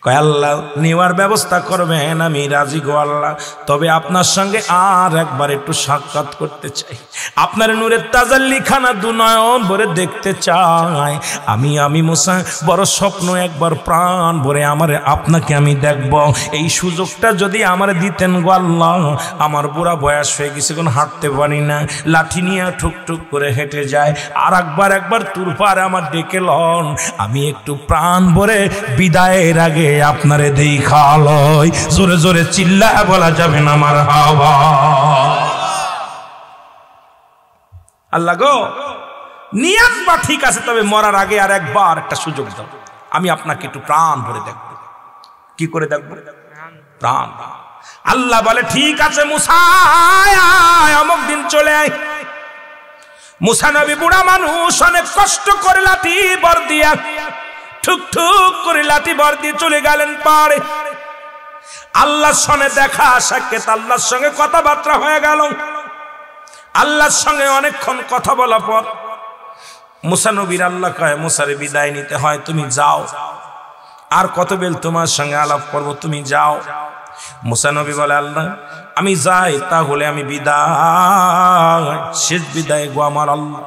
কয়, আল্লাহ নেওয়ার ব্যবস্থা করবেন, আমি রাজি গো আল্লাহ। তবে আপনার সঙ্গে আর একবার একটু সাক্ষাৎ করতে চাই, আপনার নূরের তাজাল্লি খানা দুনয়ন ভরে দেখতে চাই। আমি মুসা বড় স্বপ্ন, একবার প্রাণ ভরে আপনাকে আমি দেখব। এই সুযোগটা যদি আমার দিতেন গো আল্লাহ। আমার বুড়া বয়স হয়ে গেছে, কোনো হাঁটতে পারি না, লাঠি নিয়ে ঠুকঠুক করে হেঁটে যায়। আর একবার তুরপার আমার ডেকে লন, আমি একটু প্রাণ ভরে বিদায়ের আগে আগে আপনারে দেখা লয়। জোরে জোরে চিল্লায়া বলা যাবে না মারহাবা। আল্লাহ গো, নিয়ত বা ঠিক আছে, তবে মরার আগে আর একবার একটা সুযোগ দাও, আমি আপনাকে একটু প্রাণ ভরে দেখব। কি করে দেখব? প্রাণ। আল্লাহ বলে ঠিক আছে মুসা, অমুক দিন চলে আয়। মুসা নবী বুড়া মানুষ, অনেক কষ্ট করে লাঠি বর দিয়া ঠুক ঠুক করে লাঠি বর দিয়ে চলে গেলেন পাড়ে। আল্লাহর সঙ্গে দেখা সাক্ষাৎ, আল্লাহর সঙ্গে কথাবার্তা হয়ে গেল। আল্লাহর সঙ্গে অনেকক্ষণ কথা বলা পর মুসা নবীর আল্লাহ কয়, মুসারে বিদায় নিতে হয়, তুমি যাও, আর কত বেল তোমার সঙ্গে আলাপ করব, তুমি যাও। মুসা নবী বলে, আল্লাহ আমি যাই, তাহলে আমি বিদায়, শেষ বিদায় গো আমার আল্লাহ।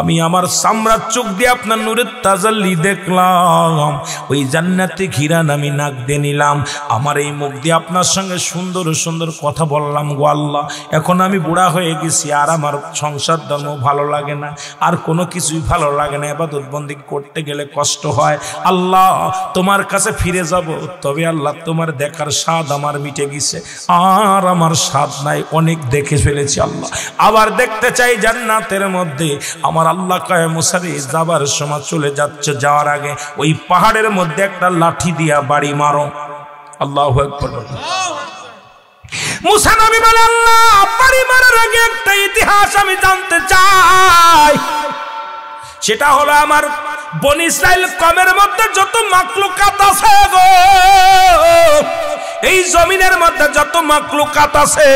আমি আমার সামরার চোখ দিয়ে আপনার নূরের তাজাল্লি দেখলাম, ওই জান্নাতে ঘিরান আমি নাক দিয়ে নিলাম, আমার এই মুখ দিয়ে আপনার সঙ্গে সুন্দর সুন্দর কথা বললাম গো আল্লাহ। এখন আমি বুড়া হয়ে গেছি, আর আমার সংসার ধর্ম ভালো লাগে না, আর কোনো কিছুই ভালো লাগে না, ইবাদত বন্দেগী করতে গেলে কষ্ট হয়। আল্লাহ তোমার কাছে ফিরে যাব, তবে আল্লাহ তোমার দেখার স্বাদ আমার মিটে গেছে, আর আমার স্বাদ নাই, অনেক দেখে ফেলেছি আল্লাহ, আবার দেখতে চাই জান্নাতের মধ্যে। আমার আল্লাহ কয়, মুসারে যাবার সময় চলে যাচ্ছে, যাওয়ার আগে ওই পাহাড়ের মধ্যে একটা লাঠি দিয়া বাড়ি মারো। আল্লাহু আকবার। মুসা নবী বলে, আল্লাহ বাড়ি মারার আগে একটা ইতিহাস আমি জানতে চাই, সেটা হলো আমার বনি ইসরাইল কমের মধ্যে যত মাখলুকাত আছে গো, এই জমিনের মধ্যে যত মাখলুকাত আছে,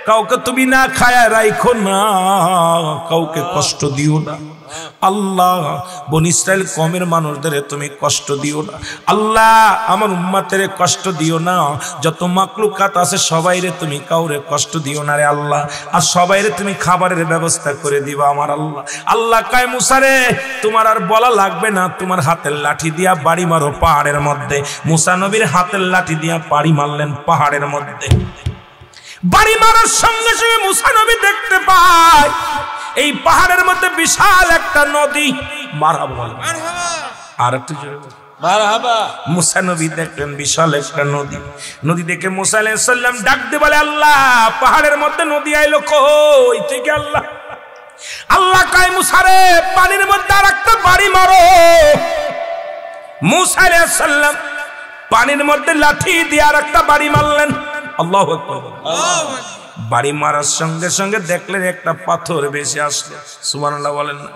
কাউকে তুমি না খায়া রাখো না, কাউকে কষ্ট দিও না আল্লাহ। বনি ইসরাইল কমের মানুষদের তুমি কষ্ট দিও না আল্লাহ, আমার উম্মতের কষ্ট দিও না, যত মাখলুকাত আছে সবাইরে তুমি কাউরে কষ্ট দিও না রে আল্লাহ, আর সবাইরে তুমি খাবারের ব্যবস্থা করে দিবা আমার আল্লাহ। আল্লাহ কয়, মুসা রে তোমার আর বলা লাগবে না, তোমার হাতের লাঠি দিয়া বাড়ি মারো পাহাড়ের মধ্যে। মুসা নবীর হাতের লাঠি দিয়া বাড়ি মারলেন পাহাড়ের মধ্যে। বাড়ি মারার সঙ্গে সঙ্গে মুসা নবী দেখতে পায় এই পাহাড়ের মধ্যে বিশাল একটা নদী। মারহাবা, আর একটু মারহাবা। মুসা নবী দেখলেন বিশাল একটা নদী। নদী দেখে মুসা আলাইহিস সালাম ডাক দিয়ে বলে, আল্লাহ পাহাড়ের মধ্যে নদী আইলো কই থেকে? আল্লাহ আল্লাহ কয়, মুসা রে পানির মধ্যে আর একটা বাড়ি মারো। মুসা আলাইহিস সালাম পানির মধ্যে লাঠি দিয়ে আর একটা বাড়ি মারলেন। আল্লাহু আকবার। বাড়ি মারার সঙ্গে সঙ্গে দেখলেন একটা পাথর ভেসে আসলো। সুবহানাল্লাহ বলেন না?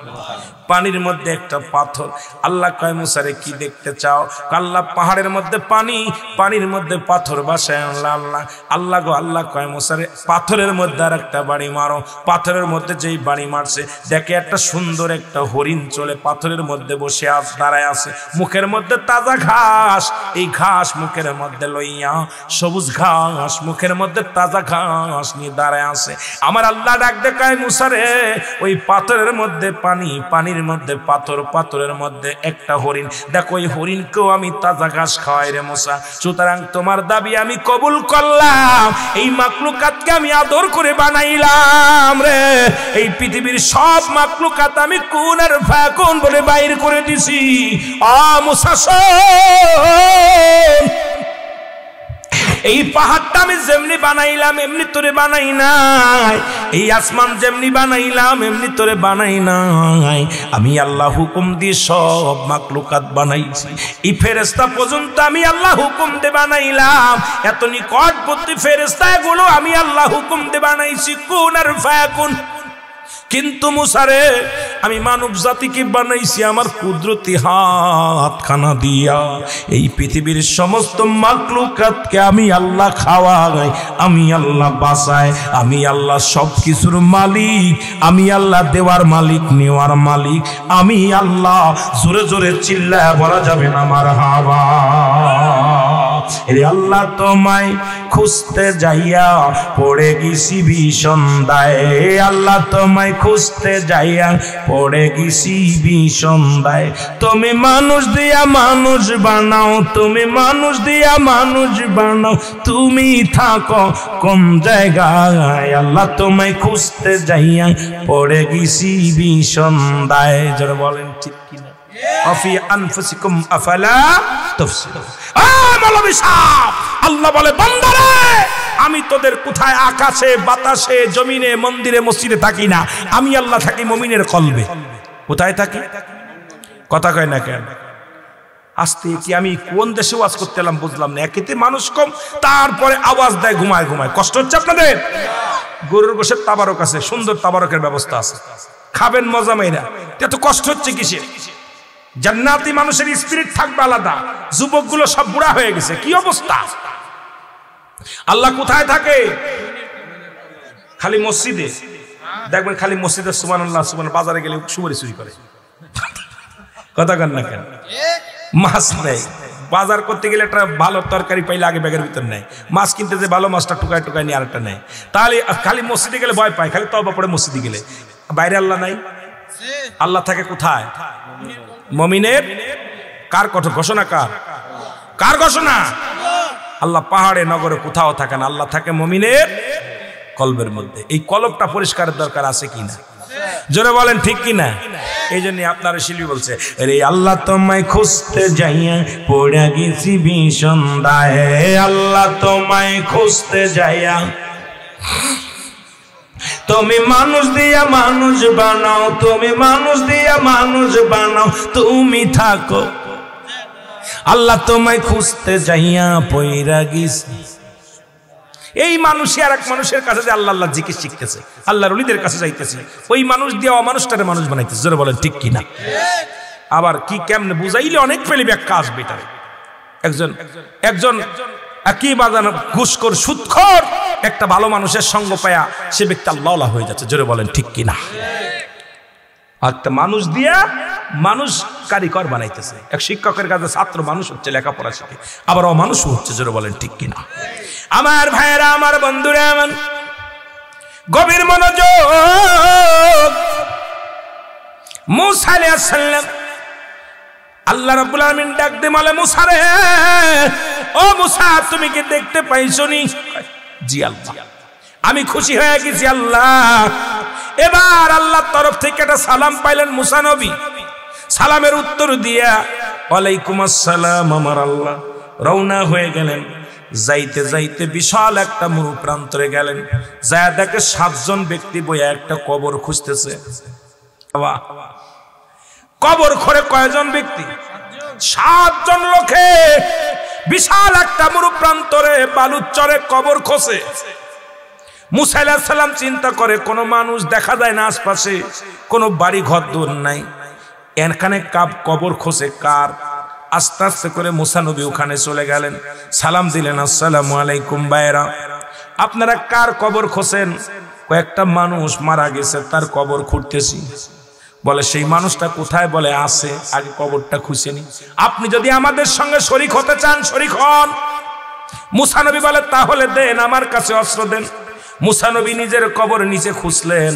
পানির মধ্যে একটা পাথর। আল্লাহ কয়, মুসা রে কি দেখতে চাও? আল্লাহ পাহাড়ের মধ্যে পানি, পানির মধ্যে পাথর বাসায় আনলা। আল্লাহ আল্লাহ গো, আল্লাহ কয়, মুসা রে পাথরের মধ্যে আর একটা বাড়ি মারো। পাথরের মধ্যে যেই বাড়ি মারছে দেখে একটা সুন্দর একটা হরিণ চলে পাথরের মধ্যে বসে দাঁড়ায় আছে, মুখের মধ্যে তাজা ঘাস। এই ঘাস মুখের মধ্যে লইয়া, সবুজ ঘাস মুখের মধ্যে তাজা ঘাস নিয়ে দাঁড়ায় আছে। আমার আল্লাহ ডাক দেখায়, মুসা রে ওই পাথরের মধ্যে পানি, পানির মধ্যে পাথর, পাথরের মধ্যে একটা হরিণ। দেখো ওই হরিণকেও আমি তাজা ঘাস খাওয়াই রে মুসা। সুতরাং তোমার দাবি আমি কবুল করলাম, এই মাখলুকাতকে আমি আদর করে বানাইলাম রে। এই পৃথিবীর সব মাখলুকাত আমি কুন আর ফাকুন বলে বাইর করে দিছি। মুসা এই পাহাড়টা আমি যেমনি বানাইলাম এমনি তোরে বানাই নাই, এই আসমান যেমনি বানাইলাম এমনি তোরে বানাই নাই। আমি আল্লাহ হুকুম দিয়ে সব মাখলুকাত বানাইছি। এই ফেরেশতা পর্যন্ত আমি আল্লাহ হুকুম দিয়ে বানাইলাম। এত নিকটবর্তী ফেরেশতা গুলো আমি আল্লাহ হুকুম দিয়ে বানাইছি, কুন আর ফায়াকুন। কিন্তু মুসা রে আমি মানব জাতিকে বানাইছি আমার কুদরতি হাতখানা দিয়া। এই পৃথিবীর সমস্ত মাখলুকাতকে আমি আল্লাহ খাওয়াই, আমি আল্লাহ বাঁচাই, আমি আল্লাহ সব কিছুর মালিক, আমি আল্লাহ দেওয়ার মালিক, নেওয়ার মালিক আমি আল্লাহ। জোরে জোরে চিল্লায়া বলা যাবে না মারহাবা। আল্লাহ তোমায় খুঁজতে যাইয়া পড়ে গেছি ভীষণ দায়ে, আল্লাহ তোমায় খুঁজতে যাইয়া পড়ে গেছি ভীষণ দায়ে। তুমি মানুষ দিয়া মানুষ বানাও, তুমি মানুষ দিয়া মানুষ বানাও, তুমি থাকো কোন জায়গায়? আল্লাহ তোমায় খুঁজতে যাইয়া পড়ে গেছি ভীষণ দায়ে। যারা বলেন ঠিক কিনা? আফি আনফুসিকুম আফালা তুবসিরুন। মৌলভী সাহেব, আল্লাহ বলে বান্দারে আমি তোদের কোথায় আকাশে বাতাসে জমিনে মন্দিরে মসজিদে থাকি না, আমি আল্লাহ থাকি মুমিনের কলবে। কোথায় থাকি? কথা কয় না কেন? আস্তে কি আমি কোন দেশে ওয়াজ করতে এলাম বুঝলাম না। একেতে মানুষ কম, তারপরে আওয়াজ দেয় ঘুমায় ঘুমায়। কষ্ট হচ্ছে আপনাদের? গরুর গোশের তাবারক আছে, সুন্দর তাবারকের ব্যবস্থা আছে, খাবেন মজা মেয়েরা। এত কষ্ট হচ্ছে কিসে? জান্নাতি মানুষের স্পিরিট থাকবে আলাদা। যুবকগুলো সব বুড়া হয়ে গেছে, কি অবস্থা? আল্লাহ কোথায় থাকে? খালি মসজিদে দেখবেন, খালি মসজিদে সুবহানাল্লাহ সুবহানাল্লাহ। বাজারে গেলে সুপারি চুরি করে। কথা কন না কেন? মাছ নেই, বাজার করতে গেলে একটা ভালো তরকারি পাইলে আগে ব্যাগের ভিতর নেয়, মাছ কিনতে যে ভালো মাছটা টুকায় টুকায় নিয়ে আরেকটা নেয়। তাহলে খালি মসজিদে গেলে ভয় পায়, খালি তওবা পড়ে মসজিদে গেলে। বাইরে আল্লাহ নাই? আল্লাহ থাকে কোথায়? মুমিনের। কার কথা ঘোষণা? কার ঘোষণা? আল্লাহ পাহাড়ে নগরে কোথাও থাকে না, আল্লাহ থাকে মুমিনের কলবের মধ্যে। এই কলবটা পরিষ্কারের দরকার আছে কিনা? জোরে বলেন ঠিক কিনা? এই জন্য আপনার শিল্পী বলছে, রে আল্লাহ তোমায় খুঁজতে যাইয়া পড়ে গেছি ভীষণ দায়ে, আল্লাহ তোমায় খুঁজতে যাইয়া তুমি মানুষ দিয়া মানুষ বানাও, তুমি মানুষ দিয়া মানুষ বানাও, তুমি থাকো। আল্লাহ তোমায় খুঁজতে যাইয়া পইরা গেছি। এই মানুষই আর এক মানুষের কাছে যে আল্লাহ আল্লাহ জিকির শিখতেছে, আল্লাহর ওলিদের কাছে যাইতেছে, ওই মানুষ দিয়ে অমানুষটারে মানুষ বানাইতেছে। জোরে বলেন ঠিক কিনা? আবার কি কেমনে বুঝাইলে অনেক পেলে ব্যাখ্যা আসবে এটার। একজন কি বাজানো ঘুষখোর সুদখোর একটা ভালো মানুষের সঙ্গ পায়া সে ব্যক্তি আল্লাহ হয়ে যাচ্ছে। জোরে বলেন ঠিক কিনা? একটা মানুষ দিয়া মানুষ কারিগর বানাইতেছে। এক শিক্ষকের কাছে ছাত্র মানুষ হচ্ছে, লেখাপড়া শিখে, আবার অমানুষও হচ্ছে। জোরে বলেন ঠিক কিনা? আমার ভাইয়েরা, আমার বন্ধুরা, আমার গভীর মনোযোগ। মুসা আলাইহিস সালাম, আল্লাহ রাব্বুল আলামিন ডাক দিয়ে বলে, মুসা রে, ও মুসা, তুমি কি দেখতে পাইছো নি? জি আল্লাহ, আমি খুশি হয়ে গেছি আল্লাহ। এবার আল্লাহর তরফ থেকে একটা সালাম পাইলেন মুসা নবী। সালামের উত্তর দিয়া ওয়ালাইকুম আসসালাম আমার আল্লাহ রওনা হয়ে গেলেন। যাইতে যাইতে বিশাল একটা মরু প্রান্তরে গেলেন। যায় দেখে 7 জন ব্যক্তি বইয়া একটা কবর খুঁজতেছে। কবর খোঁড়ে কয়জন ব্যক্তি? 7 জন লোকে বিশাল একটা মরু প্রান্তরে বালুচরে কবর খোঁজে। মুসা আলাইহিস সালাম চিন্তা করে, কোনো মানুষ দেখা যায় না আশপাশে, কোনো বাড়ি ঘর দূর নাই, এখানে কবর খোঁজে কার? আস্তে আস্তে করে মুসা নবী ওখানে চলে গেলেন, সালাম দিলেন, আসসালামু আলাইকুম ভাইরা, আপনারা কার কবর খোঁজেন? কয়েকটা মানুষ মারা গেছে, তার কবর খুঁড়তেছি। বলে সেই মানুষটা কোথায়? বলে আছে, আগে কবরটা খুঁজে নি। আপনি যদি আমাদের সঙ্গে শরীক হতে চান শরীক হন। মুসা নবী বলে, তাহলে দেন, আমার কাছে অস্ত্র দেন। মুসা নবী নিজের কবর নিচে খুঁজলেন।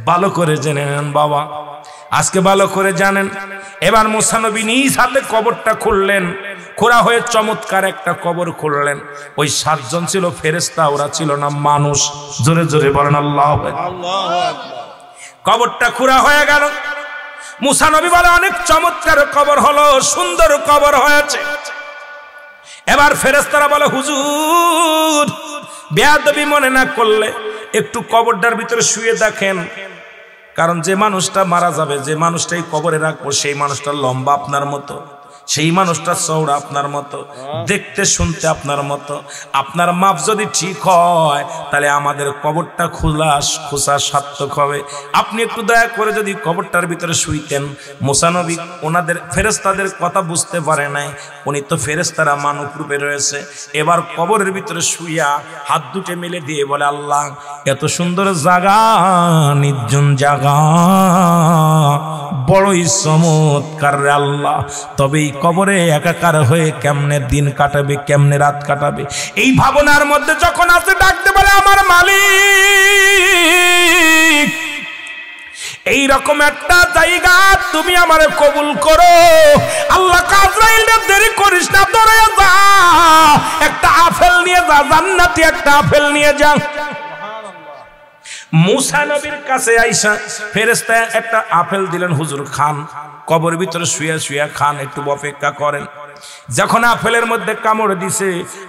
ভালো করে জেনে নেন বাবা, আজকে ভালো করে জানেন। এবার মুসা নবী নিজ হাতে কবরটা খুললেন। খোঁড়া হয়ে চমৎকার একটা কবর খুললেন। ওই 7 জন ছিল ফেরেশতা, ওরা ছিল না মানুষ। জোরে জোরে বলেন আল্লাহু আকবার। কবরটা খোঁড়া হয়ে গেল। মুসা নবী বলে, অনেক চমৎকার কবর হলো, সুন্দর কবর হয়েছে। এবার ফেরেশতারা বলে, হুজুর বেয়াদবি মনে না করলে একটু কবরটার ভিতরে শুয়ে দেখেন, কারণ যে মানুষটা মারা যাবে, যে মানুষটাই কবরে রাখবো, সেই মানুষটা লম্বা আপনার মতো, সেই মানুষটা চওড়া আপনার মতো, দেখতে শুনতে আপনার মতো। আপনার মাপ যদি ঠিক হয় তাহলে আমাদের কবরটা খোঁজা সার্থক হবে। আপনি একটু দয়া করে যদি কবরটার ভিতরে শুইতেন। মুসা নবী ওনাদের ফেরেশতাদের কথা বুঝতে পারে নাই, উনি তো ফেরেশতারা মানব রূপে রয়েছে। এবার কবরের ভিতরে শুইয়া হাত দুটো মেলে দিয়ে বলে, আল্লাহ এত সুন্দর জায়গা, নির্জন জায়গা, বড়ই চমৎকার রে আল্লাহ। তবে এই কবরে একাকার হয়ে কেমনে দিন কাটাবে, কেমনে রাত কাটাবে, এই ভাবনার মধ্যে যখন আছে ডাকতে বলে, আমার মালিক এই রকম একটা জায়গা তুমি আমারে কবুল করো। আল্লাহ আজরাইলকে দেরি করিস না, ধরে যা, একটা আপেল নিয়ে যা, জান্নাতি একটা আপেল নিয়ে যা। মুসা নবীর কাছে আইসা ফেরেশতা একটা আপেল দিলেন, হুজুর খান, কবরের ভিতরে শুয়ে শুয়ে খান, একটু অপেক্ষা করেন। যখন আপেলের মধ্যে কামড় দিছে,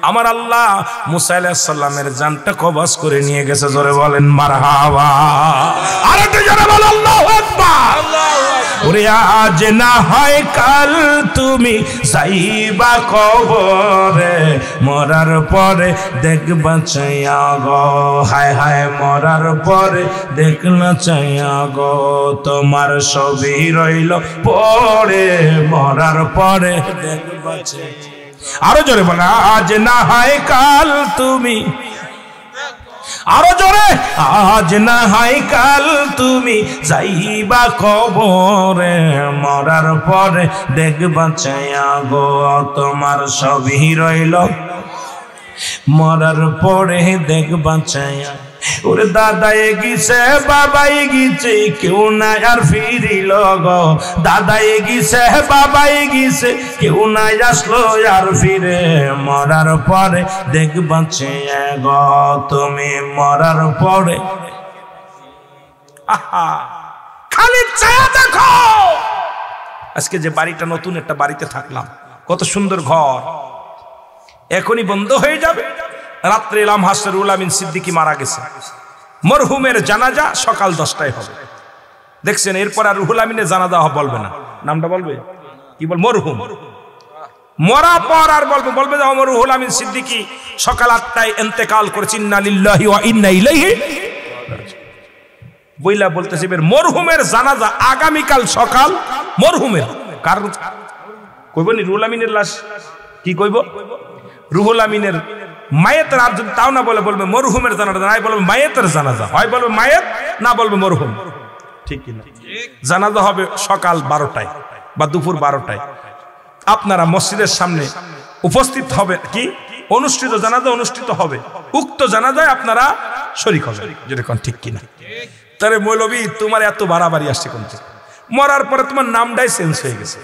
আমার আল্লাহ মুসা আলাইহিস সালামের জানটা কবজ করে নিয়ে গেছে। জোরে বলেন মারহাবা, আর একটু জোরে বলেন আল্লাহু আকবার। ওরে আজ না হয় কাল তুমি যাইবা কবরে, মরার পরে দেখবা চাইয়া গো, হায় হায় মরার পরে দেখলা চাইয়া গো, তোমার ছবি রইল পরে, মরার পরে দেখবা চাইয়া। আরো জোরে বলা, আজ না হয় কাল তুমি, আরো জোরে, আজ না হয় কাল তুমি যাইবা কবরে, মরার পরে দেখবা চাইয়া গো, তোমার ছবি রইল মরার পরে দেখবা চাইয়া। ওরে দাদাই গিছে বাবাই গিছে, কেউ নাই আর ফিরিল গো, দাদাই গিছে বাবাই গিছে, কেউ নাই আসলো আর ফিরে, মরার পরে দেখবা চাইয়া গো, তুমি মরার পরে। আহা, খালি চায়া দেখো। আজকে যে বাড়িটা নতুন একটা বাড়িতে থাকলাম, কত সুন্দর ঘর, এখনই বন্ধ হয়ে যাবে। রাত্রে এলাম হাসর রুহুল আমিন সিদ্দিকী মারা গেছে, মরহুমের জানাজা সকাল 10টায় হবে। দেখছেন, এরপর আর রুহুল আমিনের জানাজা বলবে না, নামটা বলবে কি বল, মরহুম। মরা পর আর বলবে যে রুহুল আমিন সিদ্দিকী সকাল 8টায় ইন্তেকাল করেছে, ইন্না লিল্লাহি ওয়া ইন্না ইলাইহি বইলা বলতেছে মরহুমের জানাজা আগামীকাল সকাল। মরহুমের কারণ কইব নি রুহুল আমিনের লাশ, কি কইব রুহুল আমিনের মায়েতের, আর যদি তাও না বলবে মরহুমের জানাজা, নাই বলবে মায়েতের জানাজা, হয় বলবে মায়েত, না বলবে মরহুম, ঠিক কিনা? জানাজা হবে সকাল 12টায় বা দুপুর 12টায়। আপনারা মসজিদের সামনে উপস্থিত হবে, কি অনুষ্ঠিত জানাজা অনুষ্ঠিত হবে, উক্ত জানাজায় আপনারা শরীক হবেন, যেরকম ঠিক কিনা? তারে মৌলবী তোমার এত বাড়াবাড়ি আসছে কোন থেকে? মরার পরে তোমার নামটাই চেঞ্জ হয়ে গেছে,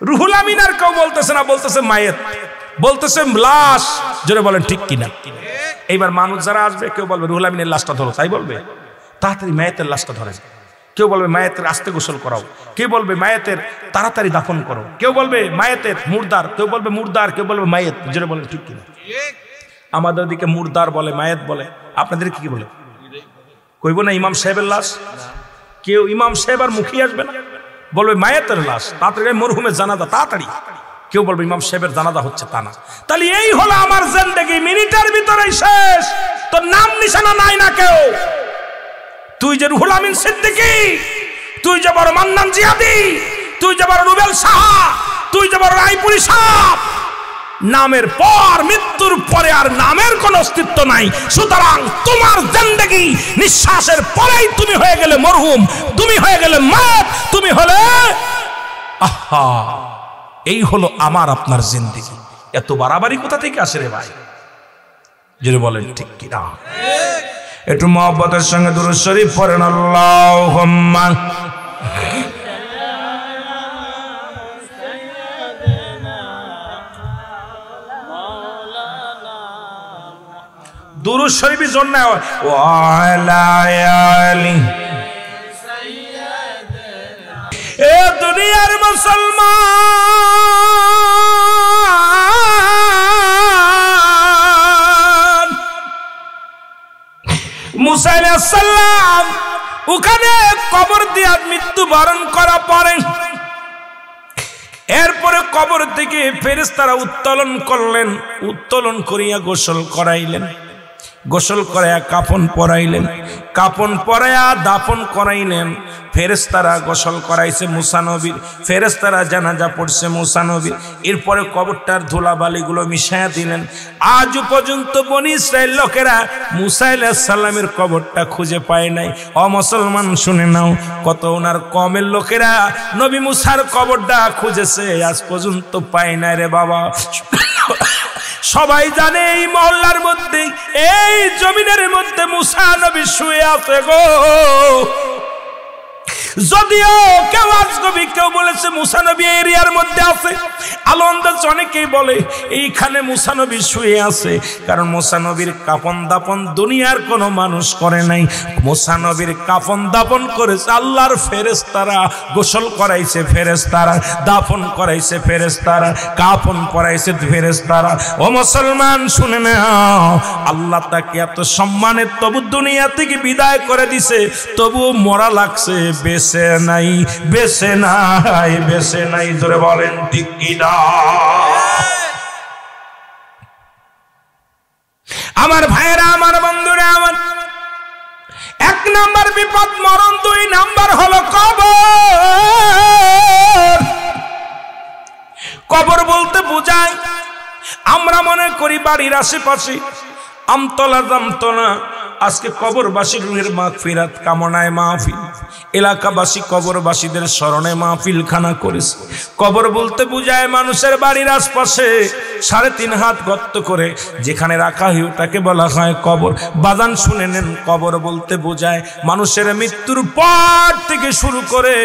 রুহুল আমিন আর কেউ বলতেছে না, বলতেছে মায়েত, বলতেছে লাশ, জোরে বলেন ঠিক কিনা? এইবার মানুষ যারা আসবে, কেউ বলবে রুহুল আমিনের লাশটা ধরো, তাই বলবে তাড়াতাড়ি মায়েতের লাশটা ধরে, কেউ বলবে মায়েতের আস্তে গোসল করাও, কেউ বলবে মায়েতের তাড়াতাড়ি দাফন করো, কেউ বলবে মায়েতের মুর্দার, কেউ বলবে মুর্দার, কেউ বলবে মায়েত, জোরে বলেন ঠিক কিনা? আমাদের দিকে মুর্দার বলে, মায়েত বলে, আপনাদের কি বলে? কইব না ইমাম সাহেবের লাশ, কেউ ইমাম সাহেব আর মুখী আসবে না, বলবে মায়েতের লাশ, তাড়াতাড়ি মরহুমের জানাজা তাড়াতাড়ি, কেউ বলবে ইমাম সাহেবের জানাজা হচ্ছে, তা না। তাহলে এই হলো আমার জিন্দেগি, মিনিটের ভিতরেই শেষ, তোর নাম নিশানা নাই না কেউ। তুই যে রুহুল আমিন সিদ্দিকী, তুই যে বড় মান্নান জিয়াদি, তুই যে বড় রুবেল সাহা, তুই যে বড় রায়পুরি সাহেব, নামের পর মৃত্যুর পরে আর নামের কোনো অস্তিত্ব নাই। সুতরাং তোমার জিন্দেগি নিঃশ্বাসের পরেই তুমি হয়ে গেলে মরহুম, তুমি হয়ে গেলে মাত, তুমি হলে আহা। এই হলো আমার আপনার জিন্দেগি। এত বাড়াবাড়ি কোথা থেকে আসে রে ভাই? যদি বলেন ঠিক কি না? একটু মহব্বতের সঙ্গে দুরূদ শরীফ পড়েন, আল্লাহুম্মা দুরূদ শরীফের জন্য ওয়ালা আলি এ দুনিয়ার মুসলমান, মুসা আলাইহিস সালাম ওখানে কবর দিয়া মৃত্যুবরণ করা পরে, এরপরে কবর থেকে ফেরেশতারা উত্তোলন করলেন, উত্তোলন করিয়া গোসল করাইলেন, গোসল করাইয়া কাফন পরাইলেন, কাফন পরাইয়া দাফন করাইলেন। ফেরেশতারা গোসল করাইছে মুসা নবীর, ফেরেশতারা জানাজা পড়ছে মুসা নবীর, এরপরে কবরটার ধুলাবালিগুলো মিশাইয়া দিলেন। আজ পর্যন্ত বনি ইসরাইল লোকেরা মুসা আলাইহিস সালামের কবরটা খুঁজে পায় নাই। অমুসলমান শুনে নাও, কত ওনার কমের লোকেরা নবী মুসার কবরটা খুঁজেছে, আজ পর্যন্ত পায় নাই রে বাবা। সবাই জানে এই মহল্লার মধ্যে, এই জমিনের মধ্যে মুসা নবী শুয়ে আছে গো। যদিও কেউ আজগবি, কেউ বলেছে মুসা নবী এরিয়ার মধ্যে আছে। আলোন্দাজ অনেকেই বলে এইখানে মুসা নবী শুয়ে আছে, কারণ মুসা নবীর কাফন দাফন দুনিয়ার কোনো মানুষ করে নাই। মুসা নবীর কাফন দাফন করেছে আল্লাহর ফেরেশতারা, গোসল করাইছে ফেরেশতারা, দাফন করাইছে ফেরেশতারা, কাফন পরাইছে ফেরেশতারা। ও মুসলমান শুনে নাও, আল্লাহ তাকে এত সম্মানের তবু দুনিয়া থেকে বিদায় করে দিছে, তবু মরা লাগছে, বেঁচে নাই, বেঁচে নাই, বেঁচে নাই। জোরে বলেন ঠিক কিনা? আমার ভাইরা, আমার বন্ধুরা, আমার এক নাম্বার বিপদ মরণ, দুই নাম্বার হলো কবর। কবর বলতে বোঝায়, আমরা মনে করি বাড়ির আশেপাশে আমতলা জামতলা আজকে কবরবাসীর রুহের মাগফিরাত কামনায় মাহফিল, এলাকাবাসী কবরবাসীদের স্মরণে মাহফিল খানা করেছে। কবর বলতে বোঝায় মানুষের বাড়ির আশপাশে 3.5 হাত গর্ত করে যেখানে রাখা হয় ওটাকে বলা হয় কবর। বাজান শুনে নেন, কবর বলতে বোঝায় মানুষের মৃত্যুর পর থেকে শুরু করে।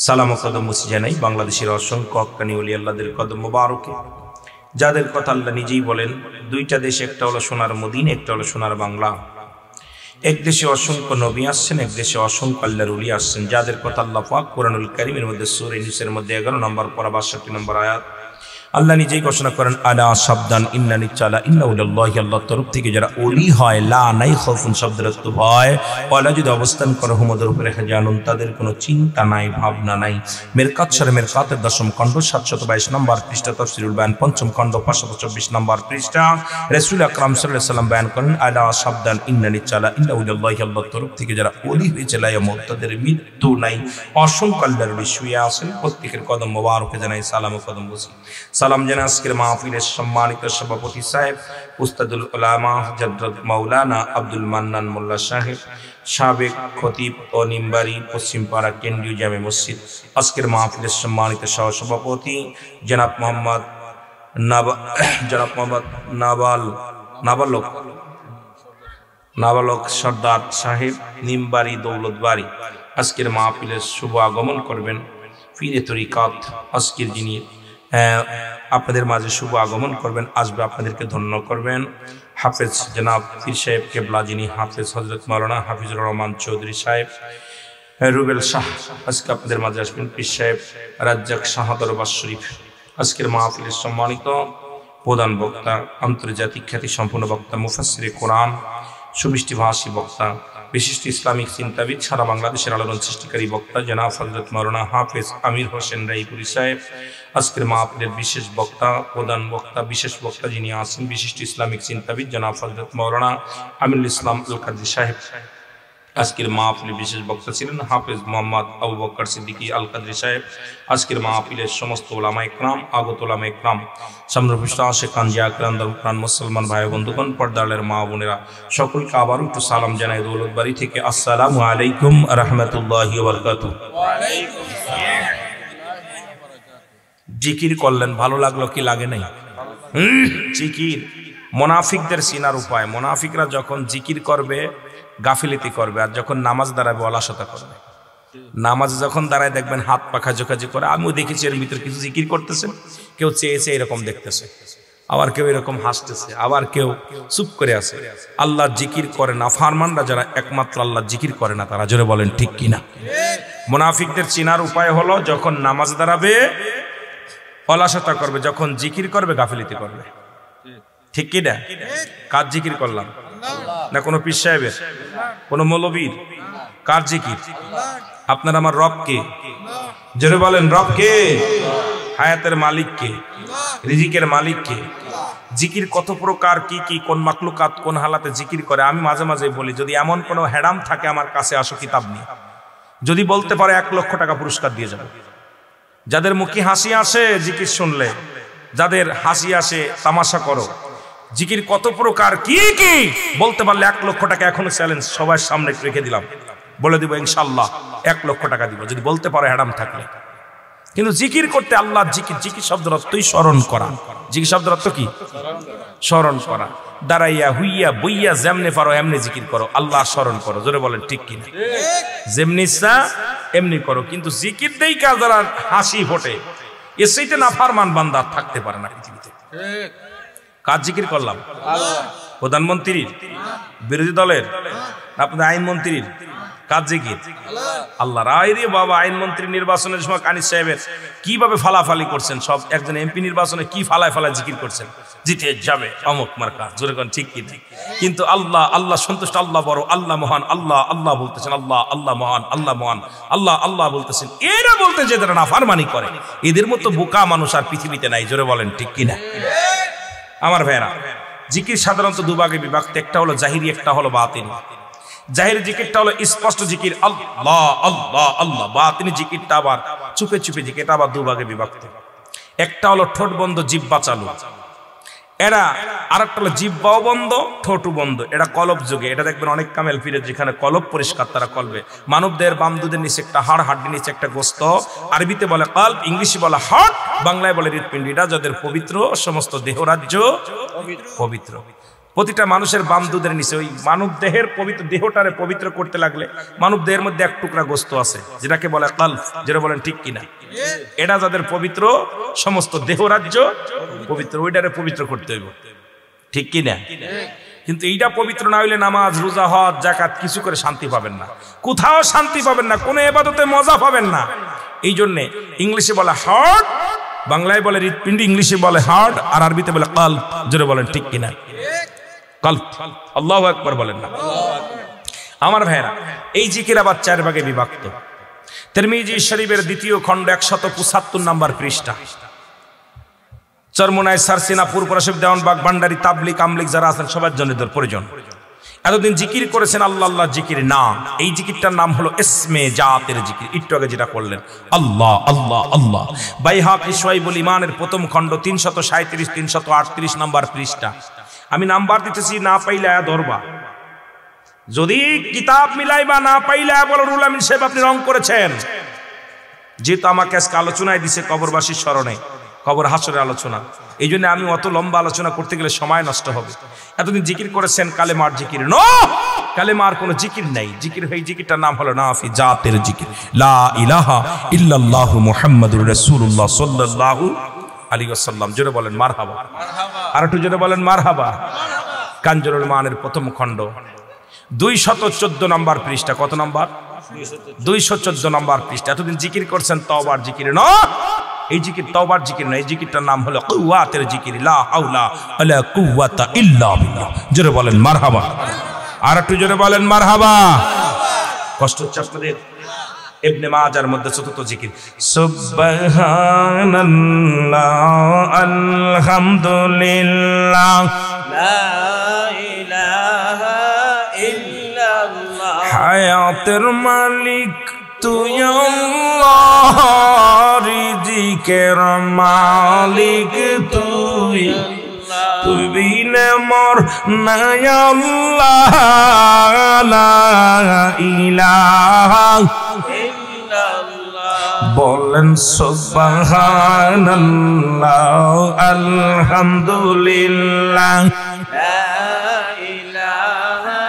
সালাম ও কদম মুছে জানাই বাংলাদেশের অসংখ্য হক্কানি ওলি আল্লাহদের কদম মোবারকে, যাদের কথা আল্লাহ নিজেই বলেন, দুইটা দেশ, একটা হলো সোনার মদিনা, একটা হলো সোনার বাংলা। এক দেশে অসংখ্য নবী আসছেন, এক দেশে অসংখ্য আল্লাহর ওলি আসছেন, যাদের কথা আল্লাহ পাক কোরআনুল কারীমের মধ্যে সূরা ইউনূসের মধ্যে 11 নম্বর পারা 62 নম্বর আয়াত আল্লাহ নিজেই ঘোষণা করেন, আলা সাবধান ইন্না নিচালা ইন্না উল্লাহি, আল্লাহর তরফ থেকে যারা ওলি হয়, লা নাই খাউফুন শব্দের অর্থ ভয়, ওয়ালা যদি অবস্থান করে হুমদের উপরে জানুন, তাদের কোনো চিন্তা নাই, ভাবনা নাই। মেরকাত শরে মেরকাতের 10ম খণ্ড 722 নম্বর পৃষ্ঠা, তাফসীরুল বায়ান 5ম খণ্ড 524 নম্বর পৃষ্ঠা, রাসূল আকরাম সাল্লাল্লাহু আলাইহি ওয়াসাল্লাম বয়ান করেন, আলা সাবধান ইন্না নিচালা ইন্না উল্লাহি, আল্লাহর তরফ থেকে যারা ওলি হয়েছে, লা ইয়ামুত, তাদের মৃত্যু নাই। অসংখ্য আল্লাহর ওলি শুয়ে আছেন, প্রত্যেকের কদম মোবারকে জানাই সালাম ও কদম বুঝি। সালাম জানাই আজকের মাহফিলের সম্মানিত সভাপতি সাহেব, উস্তাদুল উলামা হযরত মাওলানা আব্দুল মান্নান মোল্লা সাহেব, সাবেক খতিব ও নিম্বারি পশ্চিমপাড়া কেন্দ্রীয় জামে মসজিদ। আজকের মাহফিলের সম্মানিত সহসভাপতি জনাব মোহাম্মদ নাবালক সর্দার সাহেব, নিম্বারি দৌলতবাড়ি। আজকের মাহফিলের শুভ আগমন করবেন পীরে তরিকাত, আজকের যিনি আপনাদের মাঝে শুভ আগমন করবেন, আসবে, আপনাদেরকে ধন্য করবেন হাফেজ জনাব পীর সাহেব কেবলা, যিনি হাফেজ হযরত মাওলানা হাফিজুর রহমান চৌধুরী সাহেব রুবেল শাহ। আজকে আপনাদের মাঝে আসবেন পীর সাহেব রাজ্জাক শাহ দরবার শরীফ। আজকের মাহফিলের সম্মানিত প্রধান বক্তা, আন্তর্জাতিক খ্যাতি সম্পন্ন বক্তা, মুফাসসিরে কোরআন, সুমিষ্টি ভাষী বক্তা, বিশিষ্ট ইসলামিক চিন্তাবিদ, সারা বাংলাদেশের আলোড়ন সৃষ্টিকারী বক্তা জনাব হযরত মাওলানা হাফেজ আমির হোসেন রায়পুরি সাহেব। আজকের মাহফিলের বিশেষ বক্তা, প্রধান বক্তা, বিশেষ বক্তা যিনি আছেন, বিশিষ্ট ইসলামিক চিন্তাবিদ জনাব হযরত মাওলানা আমিনুল ইসলাম আল কাদরি সাহেব। আজকের মাহফিলে বিশেষ বক্তা ছিলেন হাফেজ মোহাম্মদ আবু বকর সিদ্দিকী আল কাদরি সাহেব। আজকের মাহফিলের সমস্ত ওলামা ইকরাম, আগত ওলামা ইকরাম, সামনেপৃষ্ঠ আশিকান জিয়াকরান দরকান মুসলমান ভাই বন্ধুগণ, পর্দালের মা বোনেরা, সকলকে আবারও একটু সালাম জানাই দৌলতবাড়ি থেকে। আসসালামু আলাইকুম রাহমাতুল্লাহি ওয়া বারাকাতুহু। জিকির করলেন, ভালো লাগলো কি লাগে নাই? জিকির মুনাফিকদের চিনার উপায়। মুনাফিকরা যখন জিকির করবে গাফিলতি করবে, আর যখন নামাজ দাঁড়াবে অলসতা করবে। নামাজে যখন দাঁড়ায় দেখবেন হাত পা খাজোখাজি করে। আমিও দেখেছি এর ভিতরে কিছু জিকির করতেছে, কেউ চেয়েছে এরকম দেখতেছে, আবার কেউ এরকম হাসতেছে, আবার কেউ চুপ করে আছে। আল্লাহ জিকির করে না ফারমানরা, যারা একমাত্র আল্লাহ জিকির করে না তারা। জোরে বলেন ঠিক কিনা? মুনাফিকদের চিনার উপায় হলো যখন নামাজ দাঁড়াবে অলসতা করবে, যখন জিকির করবে গাফিলতি করবে। ঠিক কিনা? কার জিকির করলাম? না কোনো পীর সাহেবের, কোনো মৌলবীর? কার জিকির? আপনার আমার রব কে? জোরে বলেন রব কে? হায়াতের মালিক কে? রিজিকের মালিক কে? জিকির কত প্রকার, কি কি, কোন মাকলুকাত কোন হালাতে জিকির করে। আমি মাঝে মাঝে বলি, যদি এমন কোনো হেডাম থাকে আমার কাছে আসো কিতাব নিয়ে। যদি বলতে পারে 1 লক্ষ টাকা পুরস্কার দিয়ে যাবে। যাদের মুখে হাসি আসে জিকির শুনলে, যাদের হাসি আসে তামাশা করো। জিকির কত প্রকার, কি কি বলতে পারলে 1 লক্ষ টাকা। এখনো চ্যালেঞ্জ সবার সামনে রেখে দিলাম, বলে দিব ইনশাআল্লাহ 1 লক্ষ টাকা দিব যদি বলতে পারো হেডাম থাকলে। কিন্তু জিকির করতে আল্লাহ জিকির, জিকির শব্দের অর্থই স্মরণ করা। জিকির শব্দের অর্থ কি? স্মরণ করা। দাঁড়াইয়া হুইয়া বইয়া যেমনে পারো এমনি জিকির করো, আল্লাহ স্মরণ করো। জোরে বলেন ঠিক কিনা? যেমনি ইচ্ছা এমনি করো। কিন্তু জিকির দেই কাজ যারা হাসি ফোটে, এর চাইতে নাফরমান বান্দা থাকতে পারে না পৃথিবীতে। কার জিকির করলাম? প্রধানমন্ত্রীর, বিরোধী দলের, আপনাদের আইনমন্ত্রীর? কার জিকির? আল্লাহ। রায় রে বাবা, আইনমন্ত্রী নির্বাচনের সময় কানিস সাহেবের কিভাবে ফালাফালি করছেন, সব একজন এমপি নির্বাচনে কি ফালায় ফালায় জিকির করছেন, জিতে যাবে অমুক মার্কা। জোরে কোন ঠিক কি? কিন্তু আল্লাহ, আল্লাহ সন্তুষ্ট, আল্লাহ বড়, আল্লাহ মহান, আল্লাহ আল্লাহ বলতেছেন, আল্লাহ আল্লাহ মহান, আল্লাহ মহান, আল্লাহ আল্লাহ বলতেছেন। এরা বলতে যে তারা নাফরমানি করে, এদের মতো বোকা মানুষ আর পৃথিবীতে নাই। জোরে বলেন ঠিক কিনা? আমার ভাইরা, জিকির সাধারণত দুভাগে বিভক্ত, একটা হলো জাহিরি, একটা হলো বাতিনি। জাহিরি জিকিরটা হলো স্পষ্ট জিকির, আল্লাহ আল্লাহ আল্লাহ। বাতিনি জিকিরটা আবার চুপে চুপে জিকির, এটা আবার দুভাগে বিভক্ত। একটা হলো ঠোঁট বন্ধ জিহ্বা চালু, এরা। আর একটা হলো জিহ্বাও বন্ধ ঠোঁটও বন্ধ, এটা কলব যুগে। এটা দেখবেন অনেক কামেল ফিরে যেখানে কলব পরিষ্কার তারা কলবে। মানবদের বাম দুধের নিচে একটা হাড়, হাড্ডির নিচে একটা গোস্ত। আরবিতে বলে কলব, ইংলিশে বলে হার্ট, বাংলায় বলে হৃৎপিণ্ড। এটা যাদের পবিত্র, সমস্ত দেহরাজ্য পবিত্র। প্রতিটা মানুষের বাম দুধের নিচে ওই মানব দেহের পবিত্র দেহটারে পবিত্র করতে লাগলে মানব দেহের মধ্যে এক টুকরা গোস্ত আছে যেটাকে বলে কলব। যেটা বলেন ঠিক কিনা? এটা যাদের পবিত্র, সমস্ত দেহরাজ্য পবিত্র, ওইটারে পবিত্র করতে হইব। ঠিক কিনা? কিন্তু এইটা পবিত্র না হইলে নামাজ, রোজা, হজ, যাকাত কিছু করে শান্তি পাবেন না, কোথাও শান্তি পাবেন না, কোনো ইবাদতে মজা পাবেন না। এই জন্যে ইংলিশে বলে হার্ট, বাংলায় বলে হৃৎপিণ্ড, ইংলিশে বলে হার্ট, আর আরবিতে বলে কলব। জোরে বলেন ঠিক কিনা? কলব। আল্লাহু আকবার বলেন না? আমার ভাইরা, এই জিকির আবার চার ভাগে বিভক্ত। তিরমিজি শরীফের দ্বিতীয় খণ্ড 175 নম্বর পৃষ্ঠা। চরমোনাই, সারসিনা, পুরপুরাশিব, দেওয়ানবাগ, ভান্ডারি, তাবলিগ, আমলিগ যারা আছেন সবার জন্য প্রয়োজন। এতদিন জিকির করেছেন আল্লাহ আল্লাহ জিকির নাম, এই জিকিরটার নাম হলো ইসমে জাতের জিকির। একটু আগে যেটা করলেন আল্লাহ আল্লাহ আল্লাহ। বাইহাকি শুআইবুল ঈমানের প্রথম খণ্ড 337 338 নম্বর পৃষ্ঠা। আমি নাম্বার দিতেছি, না পাইলে আয়া ধরবা। যদি কিতাব মিলাইবা, না পাইলে আয়া বলো রুল আমিন সাহেব আপনি রং করেছেন। যেহেতু আমাকে আজকে আলোচনায় দিছে কবরবাসীর স্মরণে, কবর হাসরের আলোচনা, এই জন্য আমি অত লম্বা আলোচনা করতে গেলে সময় নষ্ট হবে। এতদিন জিকির করেছেন কালেমার জিকির, নো, কালেমার কোনো জিকির নাই। জিকির এই জিকিরটার নাম হলো নাফি জাতের জিকির, লা ইলাহা ইল্লাল্লাহু মুহাম্মাদুর রাসূলুল্লাহ সাল্লাল্লাহু আলাইহি ওয়াসাল্লাম। জোরে বলেন মারহাবা। আর একটু জোরে বলেন মারহাবা। কানজুরুল মানের প্রথম খণ্ড 214 নম্বর পৃষ্ঠা। কত নম্বর? 214 নম্বর পৃষ্ঠা। এতদিন জিকির করছেন তওবার জিকির, না, এই জিকির তওবার জিকির না, এই জিকিরটার নাম হলো কুওয়াতের জিকির, লা হাওলা ওয়ালা কুওয়াতা ইল্লা বিল্লাহ। জোরে বলেন মারহাবা। আর একটু জোরে বলেন মারহাবা। কষ্ট হচ্ছে আপনাদের? ইবনে মাজার মধ্যে চতুর্থ জিকির, সুবহানাল্লাহ আলহামদুলিল্লাহ লা ইলাহা ইল্লাল্লাহ, হায়াতের মালিক তুই আল্লাহ, রিজিকের মালিক তুই, তুই বিনে মোর নাই আল্লাহ, লা ইলাহা ইল্লাল্লাহ। বলেন সুবহানাল্লাহ আলহামদুলিল্লাহ লা ইলাহা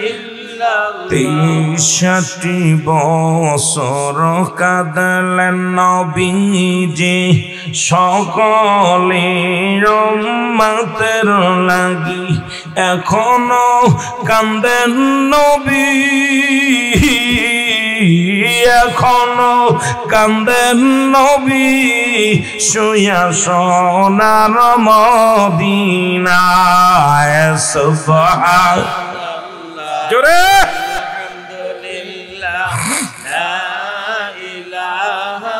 ইল্লাল্লাহ। 63 বছর কাঁদলেন নবীজি সকলের উম্মতের লাগি, এখনো কান্দেন নবী, এখনো কান্দেন নবী, শুয়া সোনার মদিনায়। সুবহানাল্লাহ, জোরে আলহামদুলিল্লাহ লা ইলাহা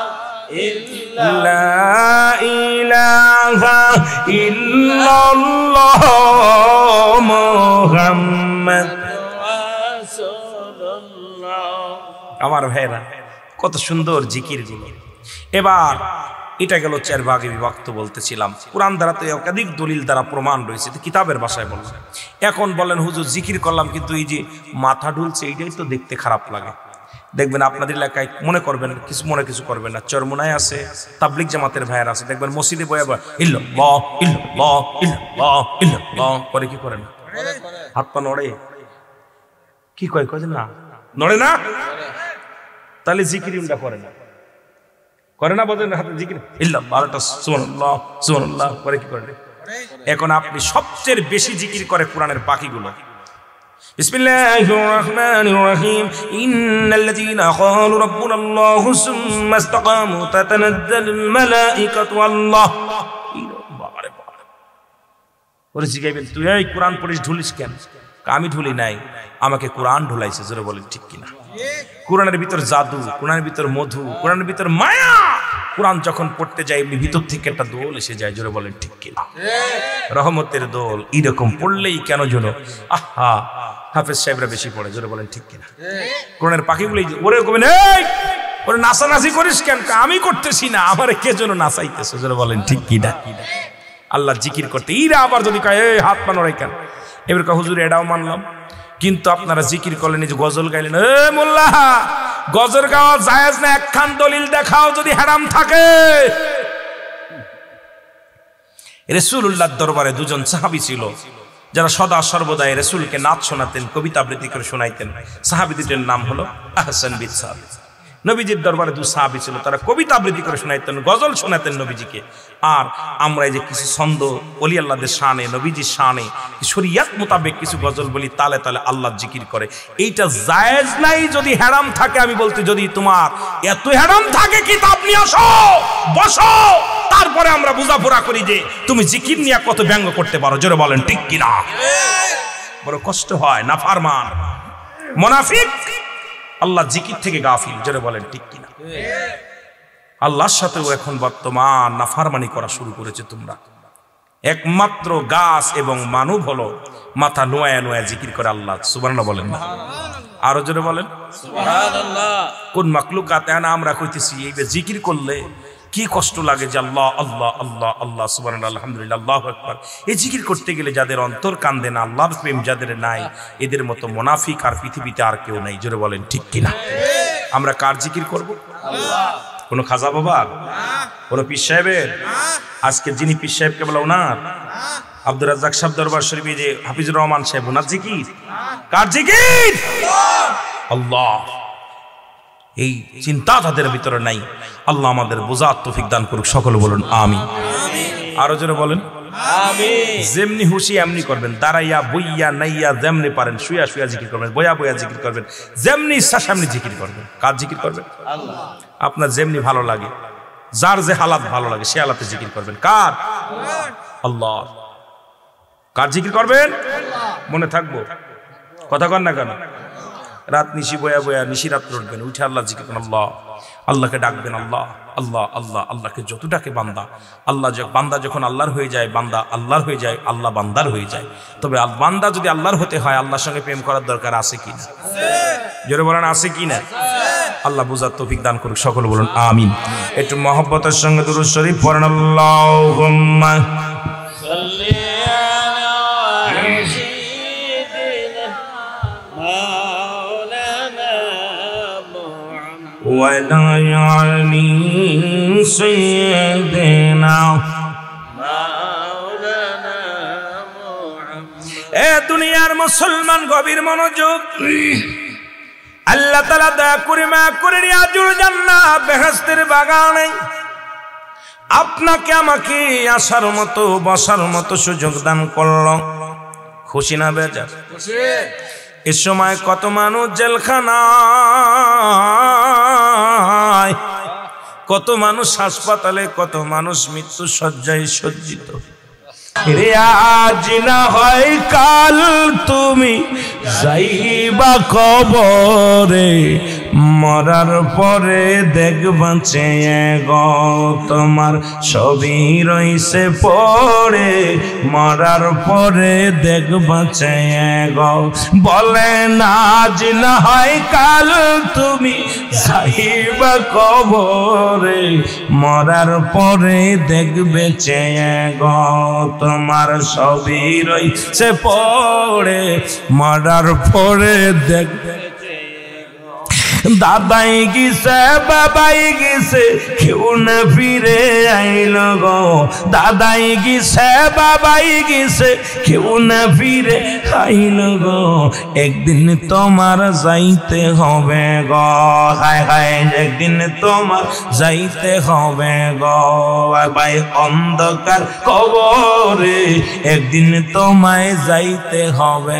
ইল্লাল্লাহ, লা ইলাহা ইল্লাল্লাহ মুহাম্মদ রাসূলুল্লাহ। আমার ভাইরা, কত সুন্দর জিকির গুলো। এবার এটা গেল চার ভাগে বিভক্ত বলতেছিলাম। কোরআন দ্বারা তো একাধিক দলিল দ্বারা প্রমাণ রয়েছে, তো কিতাবের ভাষায় বললাম। এখন বলেন হুজুর জিকির করলাম কিন্তু এই যে মাথা ঢুলছে এইটাই তো দেখতে খারাপ লাগে। দেখবেন আপনাদের এলাকায় মনে করবেন কিছু করবেন না, চরমোনায় আছে, তাবলিগ জামাতের ভাইয়ের আছে, দেখবেন মসজিদে বয়া বয়া ইল্লাল্লাহ ইল্লাল্লাহ ইল্লাল্লাহ ইল্লাল্লাহ করে, কি করে না? হাত পা নড়ে, কি কয় না নড়ে না? তাহলে জিকিরটা করে না বলেন হাতে জিকির ইল্লাল্লাহ সুবহানাল্লাহ সুবহানাল্লাহ করে, কি করে? এখন আপনি সবচেয়ে বেশি জিকির করে কোরআনের বাকিগুলো। বিসমিল্লাহির রহমানির রহিম ইন্নাল্লাযীনা ক্বালু রাব্বুনাল্লাহু সুম্মা ইসতাকামু তাতানাজ্জালুল মালাঈকাতু আল্লাহ। বাবারে বাবা, ওরে জিগাইবেন তুই এই কোরআন পড়িস ঢুলিস কেন? আমি ঢুলি নাই, আমাকে কোরআন ঢুলাইছে। জোরে বলেন ঠিক কিনা? কোরআনের ভিতর জাদু, কোরআনের ভিতর মধু, কোরআনের ভিতর মায়া। কোরআন যখন পড়তে যাই এমনি ভিতর থেকে একটা দোল এসে যায়। জোরে বলেন ঠিক কিনা? রহমতের দোল। এইরকম পড়লেই কেন যেন আহা হাফেজ সাহেবরা বেশি পড়ে। জোরে বলেন ঠিক কিনা? কোরআনের পাখিগুলো ওরে কবেন এই ওরে নাচানাচি করিস কেন? আমি করতেছি না, আমার কে যেন নাচাইতেছে। জোরে বলেন ঠিক কিনা? আল্লাহ জিকির করতে ইরা আবার যদি কয় এই হাত পা নড়াই কেন? এবার হুজুর এটাও মানলাম, কিন্তু আপনারা জিকির করলেন, এই যে গজল গাইলেন, এ মোল্লা গজল গাওয়া জায়েজ না, একখান দলিল দেখাও যদি হারাম থাকে। রাসূলুল্লাহর দরবারে দুজন সাহাবী ছিল যারা সদা সর্বদাই রাসূলকে নাচ শোনাতেন, কবিতা আবৃত্তি করে শোনাইতেন। সাহাবী দুটির নাম হলো আহসান বিন সাবিত। নবীজির দরবারে দু সাহাবী ছিল, তারা কবিতা আবৃত্তি করে শোনাইতেন, গজল শোনাতেন নবীজিকে। আর আমরা এই যে কিছু ছন্দ ওলি আল্লাহদের শানে, নবীজির শানে শরীয়ত মোতাবেক কিছু গজল বলি, তালে তালে আল্লাহ জিকির করে। এইটা জায়েজ নাই যদি হারাম থাকে। আমি বলতে যদি তোমার এত হারাম থাকে, কিতাব নিয়ে আসো, বসো, তারপরে আমরা বুঝাপড়া করি যে তুমি জিকির নিয়ে কত ব্যঙ্গ করতে পারো। জোরে বলেন ঠিক কিনা? বড় কষ্ট হয়, নাফরমান মুনাফিক আল্লাহ জিকির থেকে গাফিল। জোরে বলেন ঠিক কিনা? আল্লাহর সাথেও এখন বর্তমান নাফরমানি করা শুরু করেছে তোমরা। একমাত্র গাছ এবং মানব হলো মাথা নোয়া নোয়া জিকির করে আল্লাহ। সুবহানাল্লাহ বলেন না? আরো জোরে বলেন সুবহানাল্লাহ। কোন মাখলুকাত আমরা কইতেছি এই জিকির করলে কি কষ্ট লাগে যে আল্লাহ আল্লাহ আল্লাহ আল্লাহ সুবহানাল্লাহ আলহামদুলিল্লাহ আল্লাহু আকবার। এই জিকির করতে গেলে যাদের অন্তর কান্দে না, আল্লাহর প্রেম যাদের নাই, এদের মতো মুনাফিক আর পৃথিবীতে আর কেউ নাই। জোরে বলেন ঠিক কিনা? আমরা কার জিকির করব? আল্লাহ। কোন খাজা বাবার, কোন পীর সাহেবের? আজকে যিনি পীর সাহেব কেবল ওনার আব্দুর রাজ্জাক সাহেব দরবার শরীফে যে হাফিজুর রহমান সাহেব, ওনার জিকির। কার জিকির? আল্লাহ। এই চিন্তা তাদের ভিতরে নাই। আল্লাহ আমাদের বোঝার তৌফিক দান করুক। সকলে বলুন আমিন। আরো জোরে বলেন আমিন। যেমনি খুশি এমনি করবেন, দাঁড়াইয়া বইয়া নাইয়া যেমনি পারেন, শুয়া শুয়া জিকির করবেন, বয়া বয়া জিকির করবেন, যেমনি ইচ্ছা সেমনি জিকির করবেন। কার জিকির করবেন? আল্লাহ। আপনার যেমনি ভালো লাগে, যার যে হালাত ভালো লাগে সে হালাতে জিকির করবেন। কার? আল্লাহ। কার জিকির করবেন? মনে থাকবো, কথা কন না কেন? রাত নিশি বয়া বয়া নিশি রাত উঠবেন, উঠে আল্লাহ জিকির করেন। আল্লাহ, আল্লাহকে ডাকবেন। আল্লাহ আল্লাহ আল্লাহ আল্লাহকে যত ডাকে বান্দা, আল্লাহ বান্দা যখন আল্লাহর হয়ে যায়, বান্দা আল্লাহর হয়ে যায়, আল্লাহ বান্দার হয়ে যায়। তবে বান্দা যদি আল্লাহর হতে হয়, আল্লাহর সঙ্গে প্রেম করার দরকার আছে কি না? জোরে বলেন আছে কি না? আল্লাহ বুঝার তৌফিক দান করুক। সকলে বলুন আমিন। একটু মহব্বতের সঙ্গে দুরূদ শরীফ পড়েন। আল্লাহুম্মা সাল্লি ولا يعني سيدنا مولانا محمد। এ দুনিয়ার মুসলমান গভীর মনোযোগ। আল্লাহ তাআলা দয়া করে মায়া করে রিয়াজুল জান্নাত বেহেশতের বাগানে আপনাকে আমাকে আসার মতো বসার মতো সুযোগ দান করল। খুশি না বেজার? খুশি। এ সময় কত মানুষ জেলখানায়, কত মানুষ হাসপাতালে, কত মানুষ মৃত্যু শয্যায় সজ্জিত। রে আজ না হয় কাল তুমি যাইবা কবরে, মরার পরে দেখবা চেয়ে গো তোমার ছবি রইছে পড়ে, মরার পরে দেখবা চেয়ে গো। বলে না আজ না হয় কাল তুমি যাইবা কবরে, মরার পরে দেখবে চেয়ে গো তোমার ছবি রইছে পড়ে, মরার পরে দেখবে। দাদাই গেছে বাবাই গেছে কেউ না ফিরে আইল গো, দাদাই গেছে বাবাই গেছে কেউ না ফিরে আইল গো, একদিন তোমার যাইতে হবে গো, হায় হায় একদিন তোমার যাইতে হবে গো, ভাই অন্ধকার কবরে একদিন তোমায় যাইতে হবে।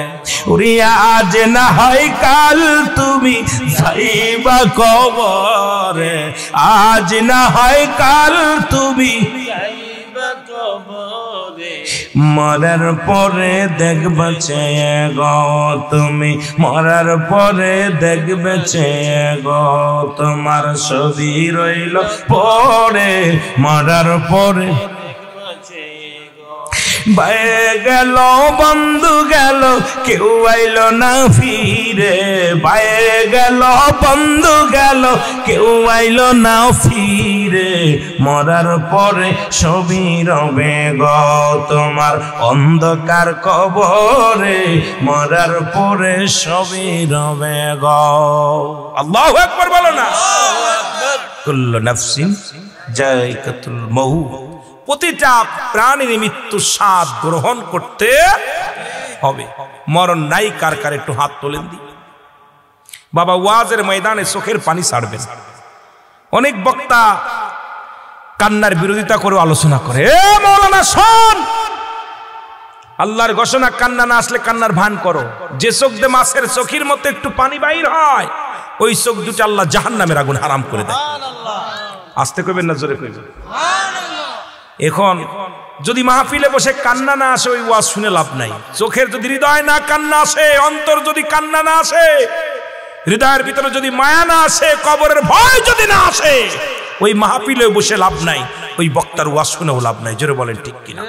উড়িয়া আজ না হয় কাল তুমি যাইবা কবরে, আজ না হয় কাল তুমি যাইবা কবরে, মরার পরে দেখবে চেয়ে গো তুমি, মরার পরে দেখবে চেয়ে গো, তোমার ছবি রইল পরে মরার পরে। বাইরে গেল বন্ধু গেল কেউ আইল না ফিরে, বাইরে গেল বন্ধু গেল কেউ আইল না ফিরে, মরার পরে ছবি রবে গো তোমার অন্ধকার কবরে, মরার পরে ছবি রবে গো। আল্লাহু আকবার বলো না। কুল্লু নাফসিন যায়কাতুল মাউত, প্রতিটা প্রাণীর মৃত্যু স্বাদ গ্রহণ করতে হবে। মরণ নাই কার কার একটু হাত তোলেন দি। বাবা ওয়াজের ময়দানে চোখের পানি ছাড়বেন। অনেক বক্তা কান্নার বিরোধিতা করে আলোচনা করে, এ মাওলানা শোন, আল্লাহর ঘোষণা কান্না না আসলে কান্নার ভান করো। যে চোখ দিয়ে মাছের চোখের মতো একটু পানি বাইর হয়, ওই চোখ দুটো আল্লাহ জাহান্নামের আগুন হারাম করে দেয়। আস্তে কইবেন না জোরে কইবেন। এখন যদি মাহফিলে বসে কান্না না আসে, ওই ওয়াজ শুনে লাভ নাই। চোখের যদি হৃদয় না কান্না আসে, অন্তর যদি কান্না না আসে, হৃদয়ের ভিতরে যদি মায়া না আসে, কবরের ভয় যদি না আসে, ওই মাহফিলে বসে লাভ নাই, ওই বক্তার ওয়াজ শুনেও লাভ নাই। জোরে বলেন ঠিক কিনা?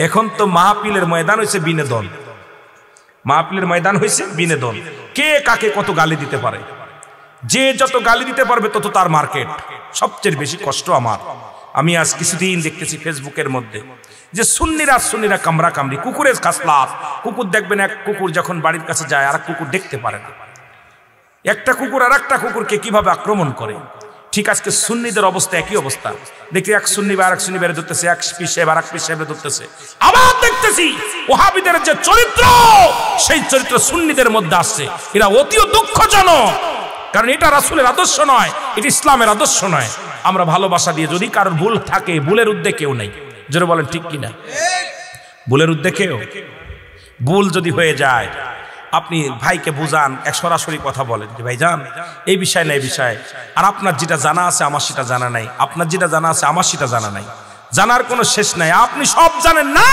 এখন তো মাহফিলের ময়দান হয়েছে বিনোদন, মাহফিলের ময়দান হয়েছে বিনোদন। কে কাকে কত গালি দিতে পারে, যে যত গালি দিতে পারবে তত তার মার্কেট। সবচেয়ে বেশি কষ্ট আমার, আমি আজ কিছুদিন দেখতেছি ফেসবুকের মধ্যে যে সুন্নিরা কামরা কামড়ি, কুকুরের খাসলাত। কুকুর দেখবেন, এক কুকুর যখন বাড়ির কাছে যায় আর কুকুর দেখতে পারে না, একটা কুকুর আর একটা কুকুরকে কিভাবে আক্রমণ করে। ঠিক আজকে সুন্নিদের অবস্থা একই অবস্থা। দেখি এক সুন্নি বা আরেক সুন্নি বেড়ে ধরতেছে, এক পীর সাহেব আর এক পীর সাহেব ধরতেছে। আবার দেখতেছি ওহাবিদের যে চরিত্র, সেই চরিত্র সুন্নিদের মধ্যে আসছে। এরা অতি দুঃখজনক, কারণ এটা রাসূলের আদর্শ নয়, এটা ইসলামের আদর্শ নয়। আমরা ভালোবাসা দিয়ে, যদি কারোর ভুল থাকে, ভুলের উদ্দে কেউ নেই। জোরে বলেন ঠিক কিনা? ভুলের উদ্দে কেউ, ভুল যদি হয়ে যায় আপনি ভাইকে বুঝান, এক সরাসরি কথা বলেন যে ভাইজান এই বিষয় না এই বিষয়, আর আপনার যেটা জানা আছে আমার সেটা জানা নাই, আপনার যেটা জানা আছে আমার সেটা জানা নাই, জানার কোনো শেষ নাই। আপনি সব জানেন না।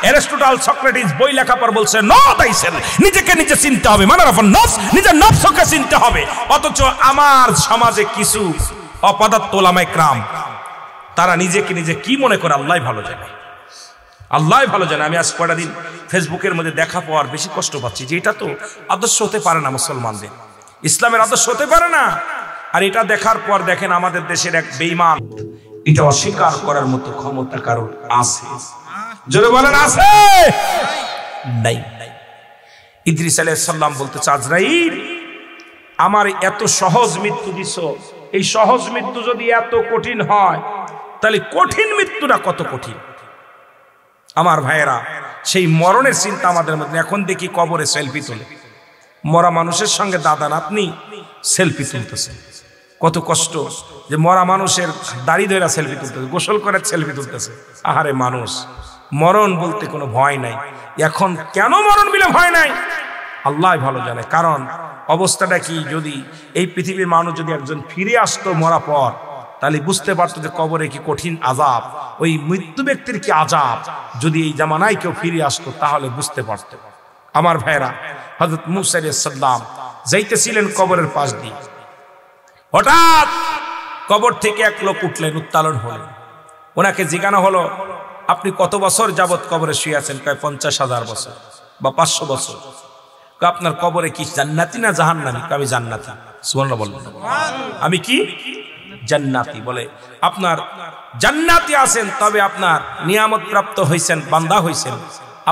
অ্যারিস্টটল, সক্রেটিস বই লেখা পর বলছে নো দাইসেল, নিজেকে নিজে চিনতে হবে, মানার আপন নফস, নিজের নফসকে চিনতে হবে। অথচ আমার সমাজে কিছু অপদার্থ ওলামায়ে কেরাম, তারা নিজেকে নিজে কি মনে করে আল্লাহ ভালো জানে, আল্লাহ ভালো জানে। আমি আজ কয়টা দিন ফেসবুকের মধ্যে দেখা পাওয়ার বেশি কষ্ট পাচ্ছি যে এটা তো আদর্শ হতে পারে না, মুসলমানদের ইসলামের আদর্শ হতে পারে না। আর এটা দেখার পর দেখেন আমাদের দেশের এক বেঈমান, এটা অস্বীকার করার মতো ক্ষমতা কারোর আছে? জোরে বলেন আছে? নাই। ইদ্রিস আলাইহিস সালাম বলতেছে, আজরাইল আমার এত সহজ মৃত্যু দিছো, এই সহজ মৃত্যু যদি এত কঠিন হয়, তাহলে কঠিন মৃত্যুটা কত কঠিন। আমার ভাইয়েরা, সেই মরণের চিন্তা আমাদের মধ্যে। এখন দেখি কবরে সেলফি তোলে, মরা মানুষের সঙ্গে দাদা নাতনি সেলফি তুলতেছে। কত কষ্ট যে মরা মানুষের দাড়ি ধরে সেলফি তুলতেছে, গোসল করে সেলফি তুলতেছে। আহারে মানুষ, মরণ বলতে কোনো ভয় নাই। এখন কেন মরণ বলে ভয় নাই আল্লাহ ভালো জানে। কারণ অবস্থাটা কি, যদি এই পৃথিবীর মানুষ যদি একজন ফিরে আসতো মরা পর, তাহলে বুঝতে পারতো যে কবরে কি কঠিন আযাব, ওই মৃত্যু ব্যক্তির কি আযাব। যদি এই জামানায় কেউ ফিরে আসতো তাহলে বুঝতে পারতো। আমার ভাইরা, হযরত মূসা আলাইহিস সালাম যাইতেছিলেন কবরের পাশ দিয়ে, হঠাৎ কবর থেকে এক লোক উঠলেন, উত্তোলন হলেন। ওনাকে জিজ্ঞাসা হলো, আপনি কত বছর যাবত কবরে শুয়ে আছেন? কয় 50,000 বছর বা 500 বছর। আপনার কবরে কি জান্নাতি না জাহান্নামী? আমি জান্নাতি। সুবহানাল্লাহ বললেন। আমি কি জান্নাতি? বলে আপনার জান্নাতি আছেন, তবে আপনার নিয়ামত প্রাপ্ত হইছেন, বান্দা হইছেন।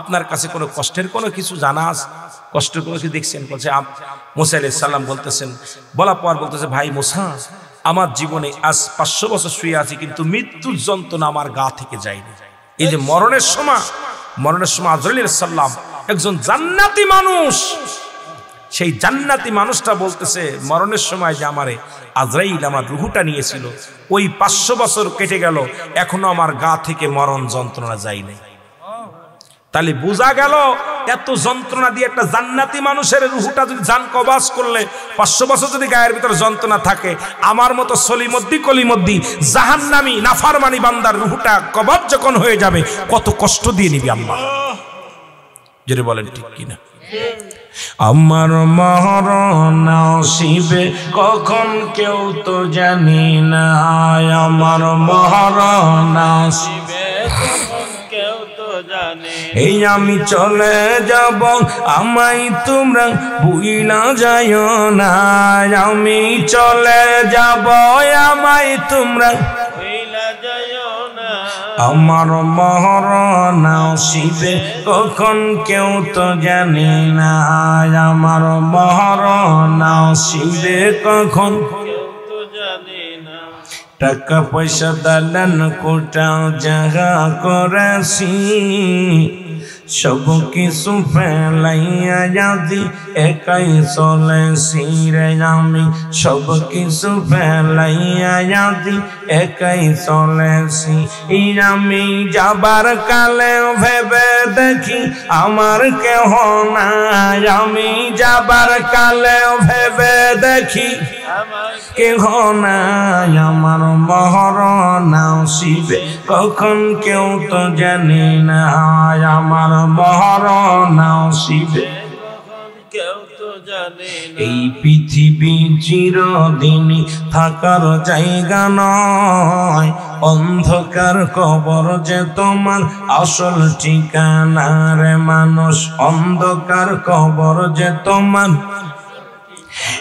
আপনার কাছে কোনো কষ্টের কোনো কিছু জানা আছে, কষ্টের কোনো কিছু দেখছেন? বলছে মুসা আলাইহিস সালাম বলতেছেন, বলার পর বলতেছে, ভাই মুসা, আমার জীবনে আজ 500 বছর শুয়ে আছি, কিন্তু মৃত্যুর যন্ত্রণা আমার গা থেকে যায়নি। এই যে মরণের সময় আজরাইল আলাইহিস সালাম একজন জান্নাতি মানুষ, সেই জান্নাতি মানুষটা বলতেছে, মরণের সময় যে আমারে আজরাইল আমার রূহটা নিয়েছিল, ওই 500 বছর কেটে গেল, এখনো আমার গা থেকে মরণ যন্ত্রণা যায়নি। তাহলে বোঝা গেল এত যন্ত্রণা দিয়ে একটা জান্নাতি মানুষের রূহটা যদি জান কবাজ করলে 500 বছর যদি গায়ের ভিতরে যন্ত্রণা থাকে, আমার মতো সলিমদ্দি কলিমদ্দি জাহান্নামী নাফরমানি বান্দার রূহটা কবাজ যখন হয়ে যাবে, কত কষ্ট দিয়ে নিবি আল্লাহ। যদি বলেন ঠিক কিনা? আমার মরণ নসিবে কখন কেউ তো জানি না, আমার মরণ নসিবে কখন কেউ তো জানে। এই আমি চলে যাব, আমায় তোমরা ভুইলা যাইও না, আমি চলে যাব, আমায় তোমরা ভুইলা যাইও না। আমার মরণ নসিবে কখন কেউ তো জানে না, আমার মরণ নসিবে কখন কেউ তো জানে না। টাকা পয়সা দালান কোটা জায়গা করেছি, সব কিছু ফেলাইয়া যদি একাই চলেছি রে আমি, সব কিছু ফেলাইয়া যদি একাই চলেছি। আমি যাবার কালে ভেবে দেখি আমার কেহ নাই, আমি যাবার কালে ভেবে দেখি কেহ নাই, আমার মরণ নসিবে কখন কেউ তো জানে না, আমার মরণ নসিবে কখন কেউ তো জানে না। এই পৃথিবী চিরদিন থাকার জায়গা নয়, অন্ধকার কবর যে তোমার আসল ঠিকানা রে মানুষ, অন্ধকার কবর যে তোমার